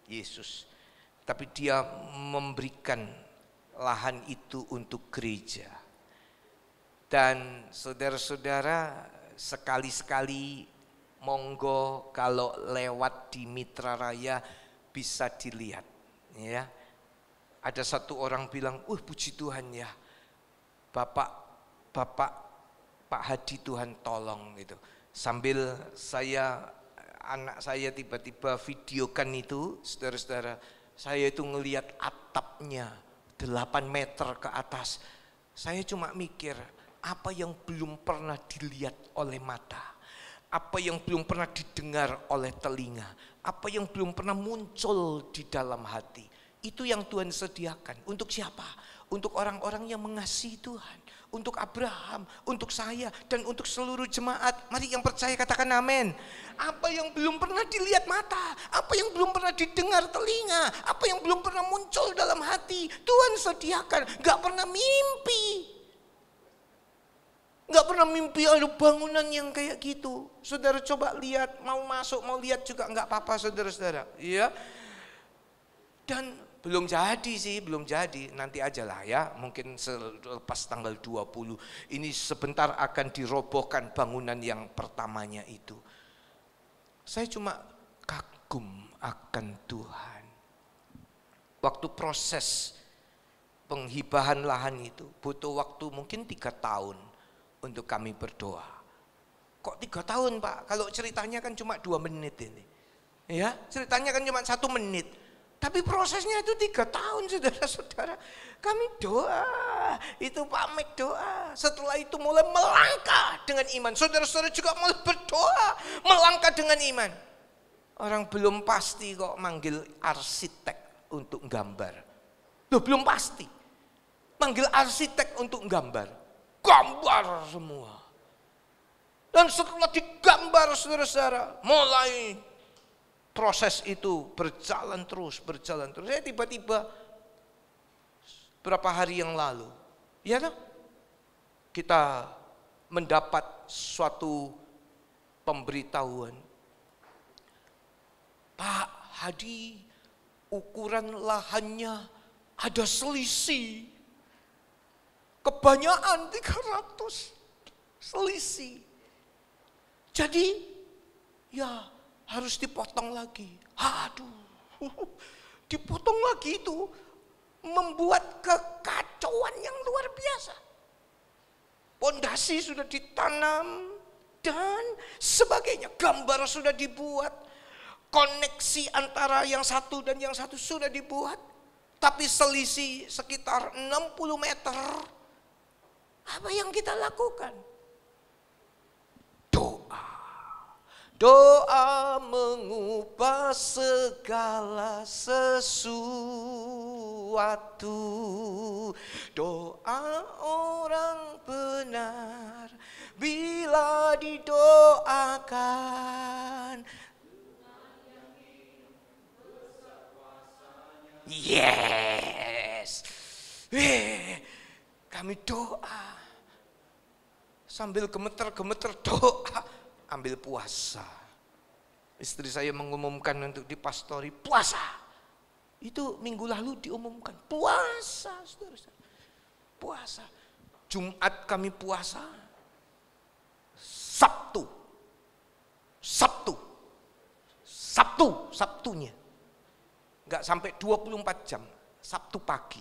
Yesus, tapi dia memberikan lahan itu untuk gereja. Dan saudara-saudara, sekali-sekali monggo kalau lewat di Mitra Raya bisa dilihat, ya. Ada satu orang bilang, puji Tuhan ya, Pak Hadi Tuhan tolong gitu. Sambil anak saya tiba-tiba videokan itu, saudara-saudara, saya itu ngelihat atapnya 8 meter ke atas. Saya cuma mikir, apa yang belum pernah dilihat oleh mata, apa yang belum pernah didengar oleh telinga, apa yang belum pernah muncul di dalam hati. Itu yang Tuhan sediakan. Untuk siapa? Untuk orang-orang yang mengasihi Tuhan. Untuk Abraham, untuk saya, dan untuk seluruh jemaat. Mari yang percaya katakan amin. Apa yang belum pernah dilihat mata, apa yang belum pernah didengar telinga, apa yang belum pernah muncul dalam hati, Tuhan sediakan. Gak pernah mimpi. Gak pernah mimpi ada bangunan yang kayak gitu. Saudara coba lihat, mau masuk, mau lihat juga gak apa-apa saudara-saudara. Iya. Dan belum jadi, nanti aja lah ya, mungkin selepas tanggal 20. Ini sebentar akan dirobohkan bangunan yang pertamanya itu. Saya cuma kagum akan Tuhan. Waktu proses penghibahan lahan itu butuh waktu mungkin 3 tahun untuk kami berdoa. Kok 3 tahun Pak? Kalau ceritanya kan cuma 2 menit ini. Ya, ceritanya kan cuma 1 menit. Tapi prosesnya itu 3 tahun saudara-saudara. Kami doa, itu pamit doa. Setelah itu mulai melangkah dengan iman. Saudara-saudara juga mulai berdoa, melangkah dengan iman. Orang belum pasti kok manggil arsitek untuk gambar. Loh belum pasti. Manggil arsitek untuk gambar. Gambar semua. Dan setelah digambar saudara-saudara, mulai proses itu berjalan terus. Saya tiba-tiba berapa hari yang lalu, ya kan? Kita mendapat suatu pemberitahuan. Pak Hadi, ukuran lahannya ada selisih. Kebanyakan 300 selisih. Jadi ya harus dipotong lagi. Aduh, dipotong lagi itu membuat kekacauan yang luar biasa. Pondasi sudah ditanam dan sebagainya. Gambar sudah dibuat. Koneksi antara yang satu dan yang satu sudah dibuat. tapi selisih sekitar 60 meter. Apa yang kita lakukan? Doa. Doa mengubah segala sesuatu. Doa orang benar bila didoakan. Yes. Kami doa. Sambil gemeter-gemeter doa, ambil puasa. Istri saya mengumumkan untuk dipastori puasa. Itu minggu lalu diumumkan puasa, saudara-saudara. Puasa. Jumat kami puasa. Sabtunya. Enggak sampai 24 jam. Sabtu pagi.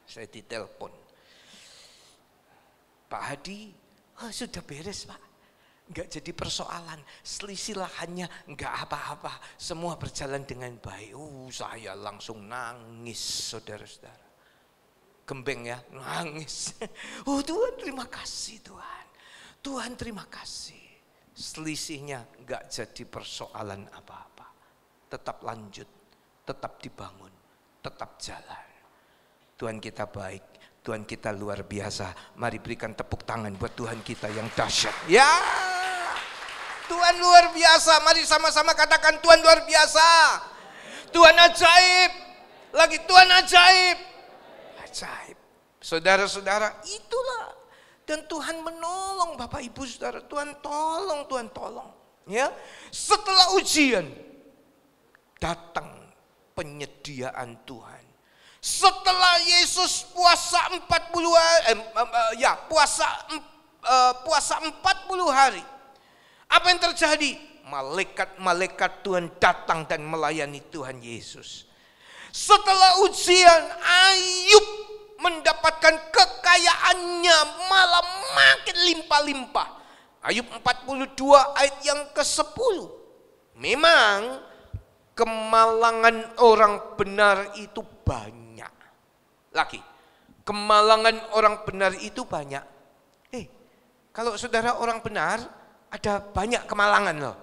Saya ditelepon. Pak Hadi, sudah beres Pak. Enggak jadi persoalan. Selisih lahannya enggak apa-apa. Semua berjalan dengan baik. Saya langsung nangis, saudara-saudara. Gembeng ya, nangis. Tuhan terima kasih Tuhan. Tuhan terima kasih. Selisihnya enggak jadi persoalan apa-apa. Tetap lanjut, tetap dibangun, tetap jalan. Tuhan kita baik, Tuhan kita luar biasa. Mari berikan tepuk tangan buat Tuhan kita yang dahsyat. Ya, Tuhan luar biasa. Mari sama-sama katakan Tuhan luar biasa. Tuhan ajaib. Lagi Tuhan ajaib. Ajaib. Saudara-saudara, itulah. Dan Tuhan menolong Bapak Ibu Saudara. Tuhan tolong. Ya, setelah ujian datang penyediaan Tuhan. Setelah Yesus puasa 40 hari. Apa yang terjadi? Malaikat-malaikat Tuhan datang dan melayani Tuhan Yesus. Setelah ujian, Ayub mendapatkan kekayaannya malah makin limpah-limpah. Ayub 42 ayat yang ke-10. Memang kemalangan orang benar itu banyak. Lagi, kemalangan orang benar itu banyak. Kalau saudara orang benar, ada banyak kemalangan loh.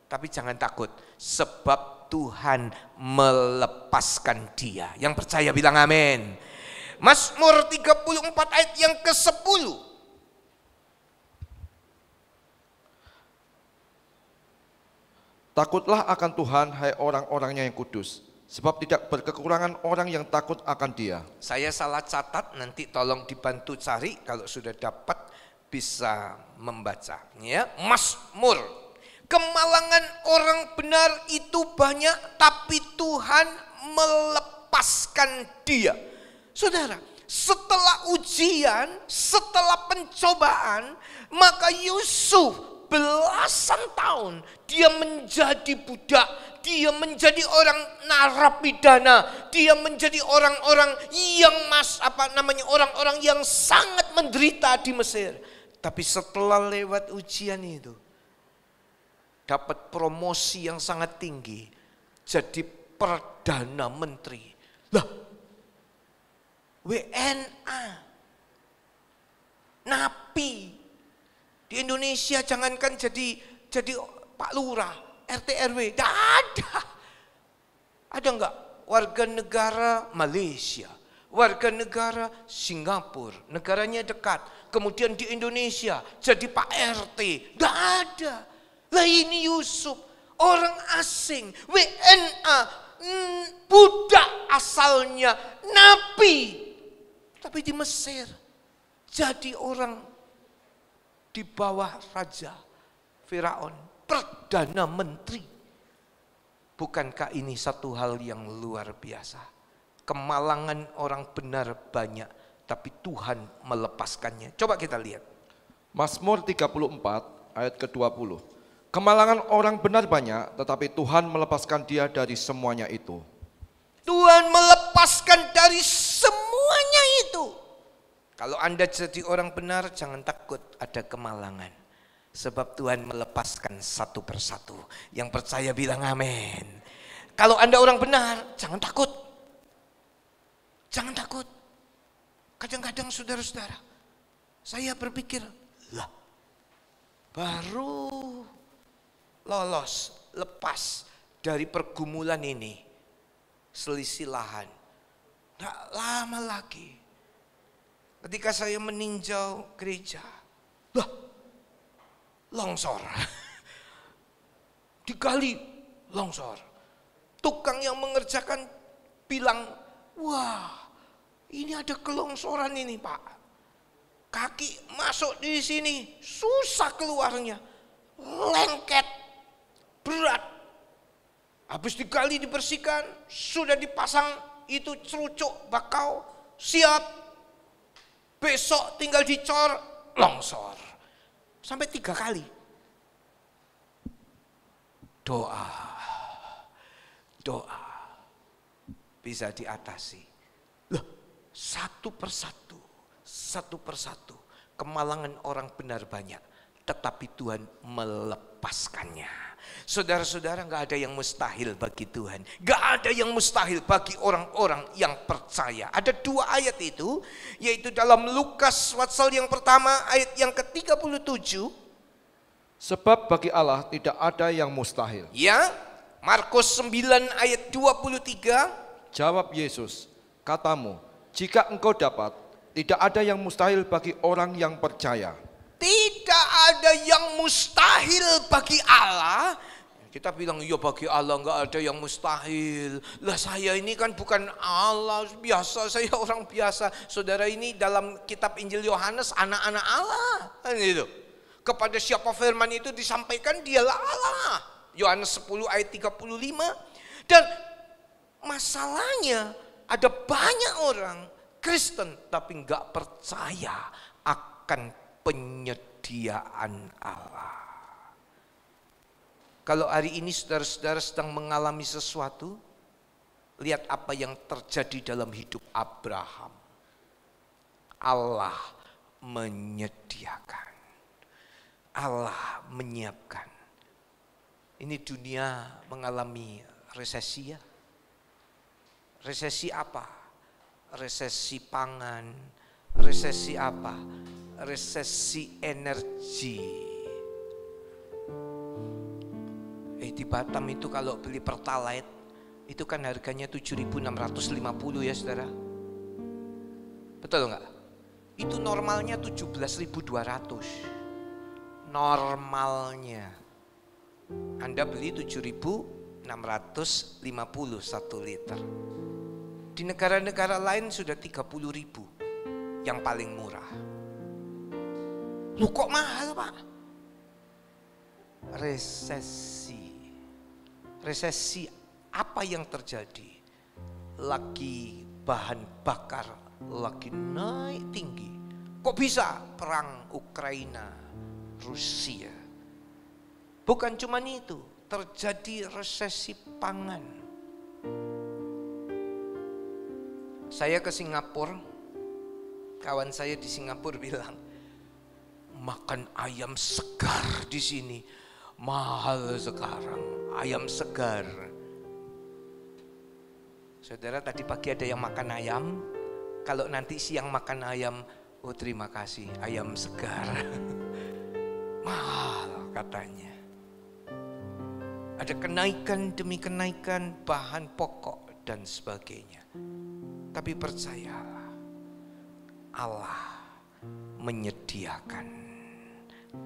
Tapi jangan takut, sebab Tuhan melepaskan dia. Yang percaya bilang amin. Mazmur 34 ayat yang ke-10. Takutlah akan Tuhan, hai orang-orangnya yang kudus, sebab tidak berkekurangan orang yang takut akan Dia. Saya salah catat, nanti tolong dibantu cari, kalau sudah dapat bisa membaca. Ya, Mazmur. Kemalangan orang benar itu banyak, tapi Tuhan melepaskan dia. Saudara, setelah ujian, setelah pencobaan, maka Yusuf belasan tahun dia menjadi budak, dia menjadi orang narapidana, dia menjadi orang-orang yang orang-orang yang sangat menderita di Mesir. Tapi setelah lewat ujian itu, dapat promosi yang sangat tinggi, jadi Perdana Menteri. Lah, WNA, napi di Indonesia, jangankan jadi Pak Lurah, RT RW, tidak ada. Ada enggak warga negara Malaysia, warga negara Singapura, negaranya dekat, kemudian di Indonesia jadi Pak RT, tidak ada. Lah ini Yusuf, orang asing, WNA, budak asalnya, napi. Tapi di Mesir jadi orang di bawah Raja Firaun, Perdana Menteri. Bukankah ini satu hal yang luar biasa? Kemalangan orang benar banyak, tapi Tuhan melepaskannya. Coba kita lihat. Mazmur 34 ayat ke-20. Kemalangan orang benar banyak, tetapi Tuhan melepaskan dia dari semuanya itu. Tuhan melepaskan dari semuanya itu. Kalau Anda jadi orang benar, jangan takut ada kemalangan. Sebab Tuhan melepaskan satu persatu. Yang percaya bilang amin. Kalau Anda orang benar, jangan takut. Jangan takut. Kadang-kadang saudara-saudara, saya berpikir, lah baru lolos, lepas dari pergumulan ini, selisih lahan. Nggak lama lagi, ketika saya meninjau gereja, lah longsor. Digali longsor. Tukang yang mengerjakan bilang, wah ini ada kelongsoran ini Pak. Kaki masuk di sini, susah keluarnya. Lengket, berat. Habis digali dibersihkan, sudah dipasang itu cerucuk, bakau, siap. Besok tinggal dicor, longsor. Sampai 3 kali. Doa bisa diatasi. Loh, satu persatu kemalangan orang benar banyak, tetapi Tuhan melepaskannya. Saudara-saudara, gak ada yang mustahil bagi Tuhan. Gak ada yang mustahil bagi orang-orang yang percaya. Ada 2 ayat itu, yaitu dalam Lukas pasal yang pertama ayat yang ke-37. Sebab bagi Allah tidak ada yang mustahil. Ya, Markus 9 ayat 23. Jawab Yesus, katamu, jika engkau dapat, tidak ada yang mustahil bagi orang yang percaya. Tidak ada yang mustahil bagi Allah. Kita bilang, ya bagi Allah enggak ada yang mustahil. Lah saya ini kan bukan Allah, biasa, saya orang biasa. Saudara, ini dalam kitab Injil Yohanes, anak-anak Allah. Kan gitu. Kepada siapa firman itu disampaikan, dialah Allah. Yohanes 10 ayat 35. Dan masalahnya ada banyak orang Kristen tapi enggak percaya akan penyediaan Allah. Kalau hari ini saudara-saudara sedang mengalami sesuatu, lihat apa yang terjadi dalam hidup Abraham. Allah menyediakan. Allah menyiapkan. Ini dunia mengalami resesi ya. Resesi apa? Resesi pangan. Resesi apa? Resesi energi. Di Batam itu kalau beli Pertalite itu kan harganya 7.650 ya saudara. Betul enggak? Itu normalnya 17.200. Normalnya. Anda beli 7.650 1 liter. Di negara-negara lain sudah 30.000 yang paling murah. Lu kok mahal Pak? Resesi. Resesi apa yang terjadi? Lagi bahan bakar lagi naik tinggi. Kok bisa perang Ukraina Rusia? Bukan cuma itu, terjadi resesi pangan. Saya ke Singapura, kawan saya di Singapura bilang, makan ayam segar di sini mahal sekarang, ayam segar. Saudara, tadi pagi ada yang makan ayam, kalau nanti siang makan ayam, oh terima kasih, ayam segar. Mahal katanya. Ada kenaikan demi kenaikan bahan pokok dan sebagainya. Tapi percayalah, Allah menyediakan.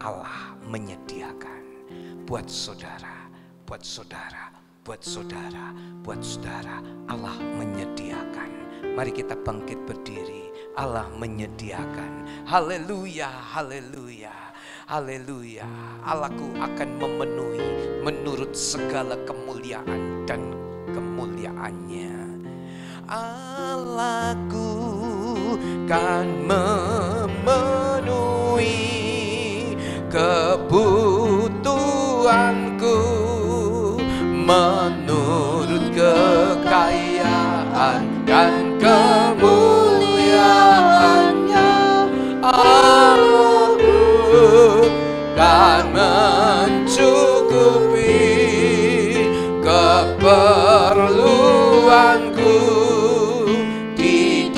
Allah menyediakan buat saudara, buat saudara, buat saudara, buat saudara. Allah menyediakan. Mari kita bangkit berdiri. Allah menyediakan. Haleluya, haleluya. Haleluya, Allahku akan memenuhi menurut segala kemuliaan dan kemuliaannya. Allahku kan memenuhi kebutuhanku menurut kekayaan dan kemuliaannya. Dan mencukupi keperluanku di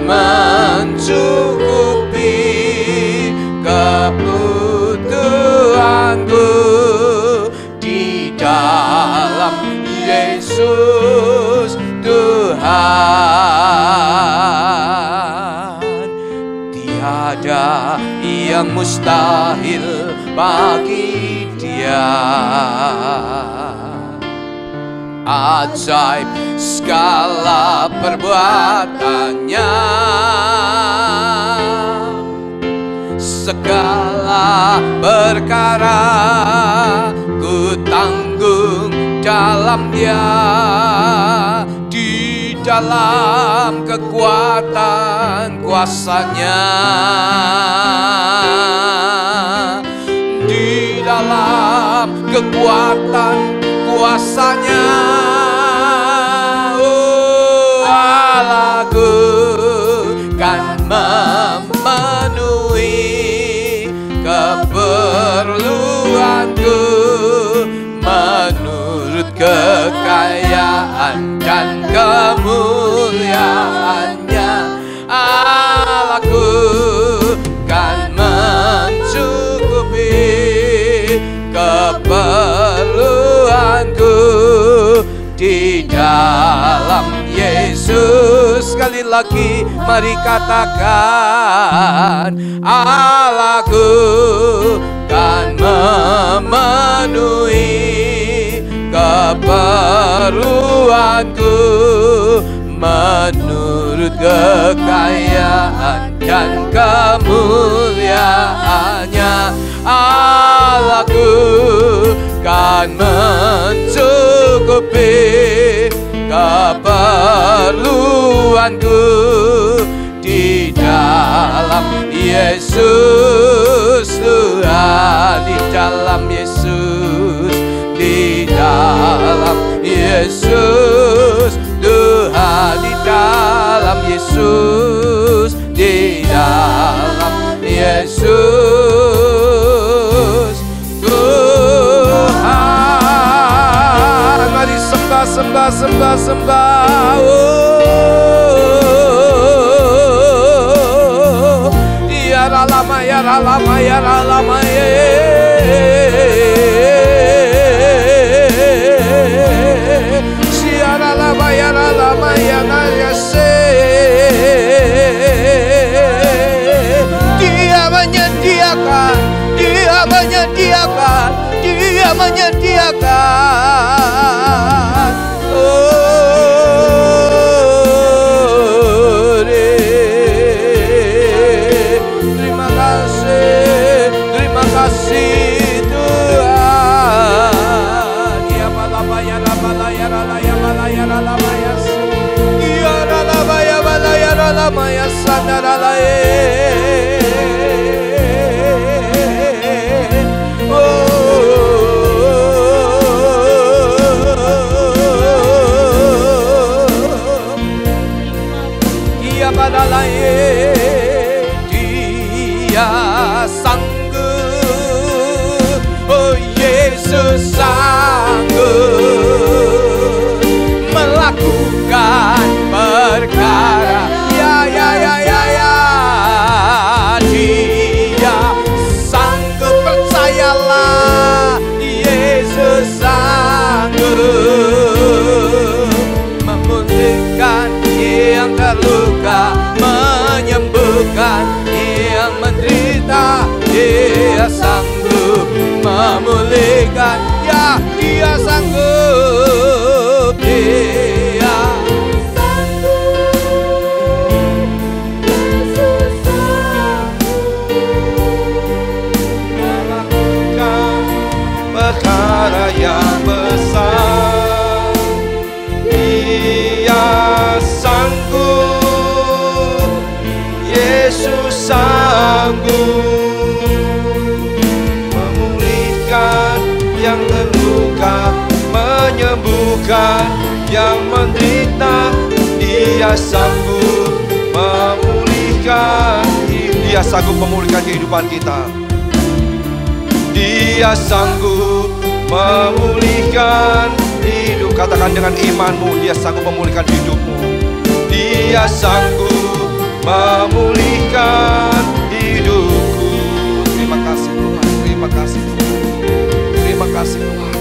mencukupi kebutuhanku di dalam Yesus Tuhan. Tiada yang mustahil bagi Dia. Ajaib segala perbuatannya, segala perkara ku tanggung dalam Dia, di dalam kekuatan kuasa-Nya, di dalam kekuatan kuasa-Nya. Oh, Allahku kan memenuhi keperluanku menurut kekayaan dan kemuliaan-Nya. Allahku kan mencukupi keperluanku di dalam Yesus. Sekali lagi mari katakan, Allahku kan memenuhi keperluanku menurut kekayaan dan kemuliaan-Nya. Allahku kan mencukupi keperluanku di dalam Yesus Tuhan, di dalam Yesus, di dalam Yesus Tuhan, di dalam Yesus, di dalam Yesus Tuhan. Mari sembah, sembah, sembah, sembah. Oh, ya lama, ya lama, ya lama, siara lama, ya lama, ya nariase. Dia menyediakan, Dia menyediakan, Dia menyediakan. Oh, terima kasih Tuhan. Ya balaba ya rabala ya rala ya bala ya rala ya ya rala ya bala ya rala ya sandarala Dia sanggup, oh Yesus sanggup melakukan perkara, Dia sanggup, percayalah, Yesus sanggup memulihkan yang terluka, menyembuhkan yang menderita. Dia sanggup memulihkan, ya Dia sanggup, Dia melakukan perkara yang besar. Dia sanggup, Yesus sanggup memulihkan yang terluka, menyembuhkan yang menderita. Dia sanggup memulihkan, Dia sanggup memulihkan kehidupan kita. Dia sanggup memulihkan hidup. Katakan dengan imanmu, Dia sanggup memulihkan hidupmu. Dia sanggup memulihkan hidupku. Terima kasih Tuhan, terima kasih Tuhan, terima kasih Tuhan.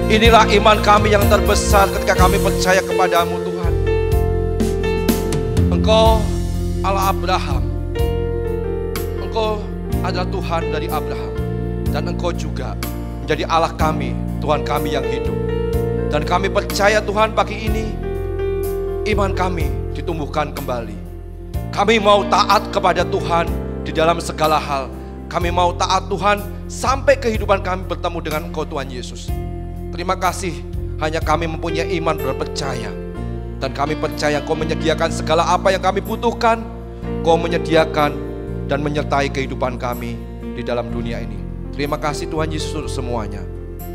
Inilah iman kami yang terbesar ketika kami percaya kepadamu Tuhan. Engkau Allah Abraham, Engkau adalah Tuhan dari Abraham, dan Engkau juga menjadi Allah kami, Tuhan kami yang hidup. Dan kami percaya Tuhan pagi ini iman kami ditumbuhkan kembali. Kami mau taat kepada Tuhan di dalam segala hal. Kami mau taat Tuhan sampai kehidupan kami bertemu dengan Engkau Tuhan Yesus. Terima kasih, hanya kami mempunyai iman berpercaya. Dan kami percaya Engkau menyediakan segala apa yang kami butuhkan. Engkau menyediakan dan menyertai kehidupan kami di dalam dunia ini. Terima kasih Tuhan Yesus untuk semuanya.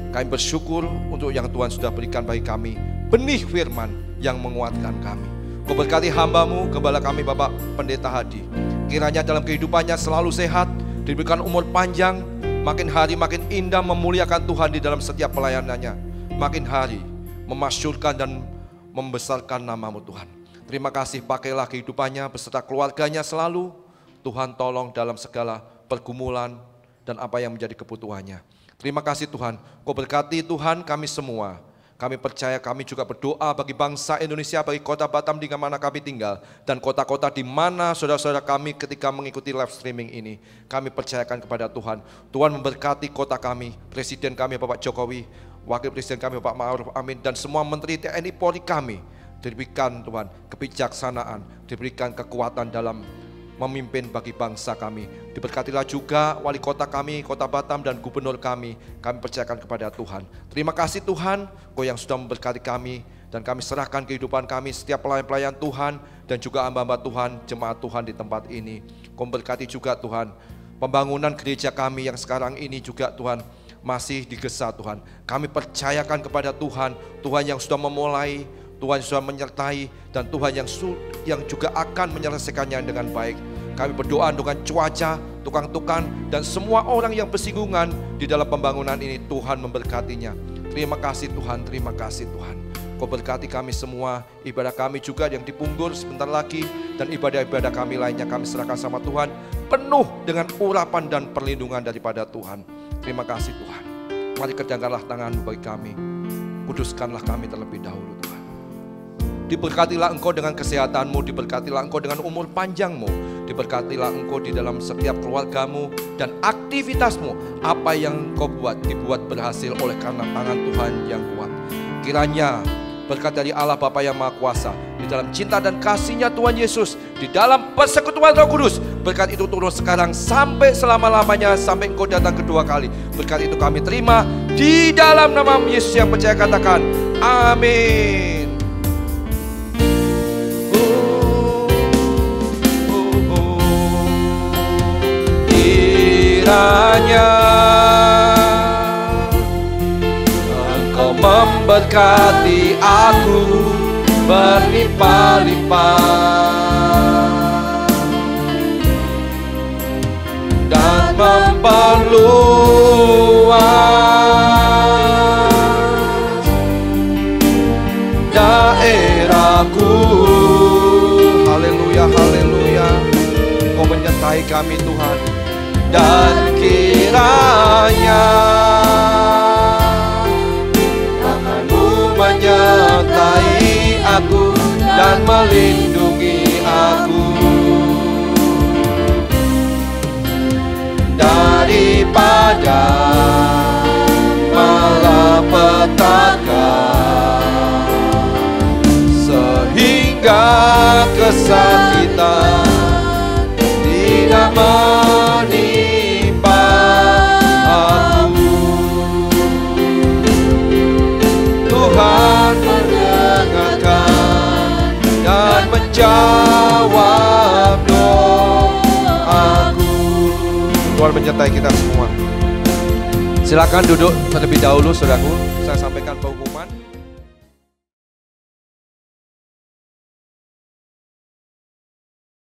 Kami bersyukur untuk yang Tuhan sudah berikan bagi kami, benih firman yang menguatkan kami. Kau berkati hamba-Mu, Gembala kami Bapak Pendeta Hadi. Kiranya dalam kehidupannya selalu sehat, diberikan umur panjang, makin hari makin indah memuliakan Tuhan di dalam setiap pelayanannya. Makin hari memasyurkan dan membesarkan nama-Mu Tuhan. Terima kasih, pakailah kehidupannya beserta keluarganya selalu. Tuhan tolong dalam segala pergumulan dan apa yang menjadi kebutuhannya. Terima kasih Tuhan, Kau berkati Tuhan kami semua. Kami percaya, kami juga berdoa bagi bangsa Indonesia, bagi kota Batam di mana kami tinggal, dan kota-kota di mana saudara-saudara kami ketika mengikuti live streaming ini. Kami percayakan kepada Tuhan. Tuhan memberkati kota kami, Presiden kami Bapak Jokowi, Wakil Presiden kami Bapak Ma'ruf Amin, dan semua Menteri TNI Polri kami. Diberikan Tuhan kebijaksanaan, diberikan kekuatan dalam memimpin bagi bangsa kami. Diberkatilah juga wali kota kami, kota Batam, dan gubernur kami. Kami percayakan kepada Tuhan. Terima kasih Tuhan, Kau yang sudah memberkati kami, dan kami serahkan kehidupan kami, setiap pelayan-pelayan Tuhan, dan juga hamba-hamba Tuhan, jemaat Tuhan di tempat ini. Kau memberkati juga Tuhan, pembangunan gereja kami yang sekarang ini juga Tuhan, masih digesa Tuhan. Kami percayakan kepada Tuhan, Tuhan yang sudah memulai, Tuhan sudah menyertai, dan Tuhan yang juga akan menyelesaikannya dengan baik. Kami berdoa dengan cuaca, tukang-tukang, dan semua orang yang bersinggungan di dalam pembangunan ini, Tuhan memberkatinya. Terima kasih Tuhan, terima kasih Tuhan. Kau berkati kami semua, ibadah kami juga yang dipunggur sebentar lagi, dan ibadah-ibadah kami lainnya kami serahkan sama Tuhan, penuh dengan urapan dan perlindungan daripada Tuhan. Terima kasih Tuhan. Mari kedangkanlah tangan-Mu bagi kami, kuduskanlah kami terlebih dahulu Tuhan. Diberkatilah Engkau dengan kesehatan-Mu, diberkatilah Engkau dengan umur panjang-Mu, diberkatilah Engkau di dalam setiap keluarga-Mu dan aktivitas-Mu. Apa yang Engkau buat, dibuat berhasil oleh karena tangan Tuhan yang kuat. Kiranya berkat dari Allah Bapa yang Maha Kuasa, di dalam cinta dan kasih-Nya Tuhan Yesus, di dalam persekutuan Roh Kudus, berkat itu turun sekarang sampai selama-lamanya, sampai Engkau datang kedua kali. Berkat itu kami terima di dalam nama Yesus yang percaya, katakan amin. Kiranya Engkau memberkati aku berlimpah-limpah dan memperluas daerahku. Haleluya, haleluya. Kau menyertai kami Tuhan. Dan kiranya tangan-Mu menyertai aku dan melindungi aku daripada malapetaka, sehingga kesakitan tidak menimpa aku. Tuhan mendengarkan dan menjawab doaku. Tuhan menyertai kita semua. Silakan duduk terlebih dahulu, saudaraku. Saya sampaikan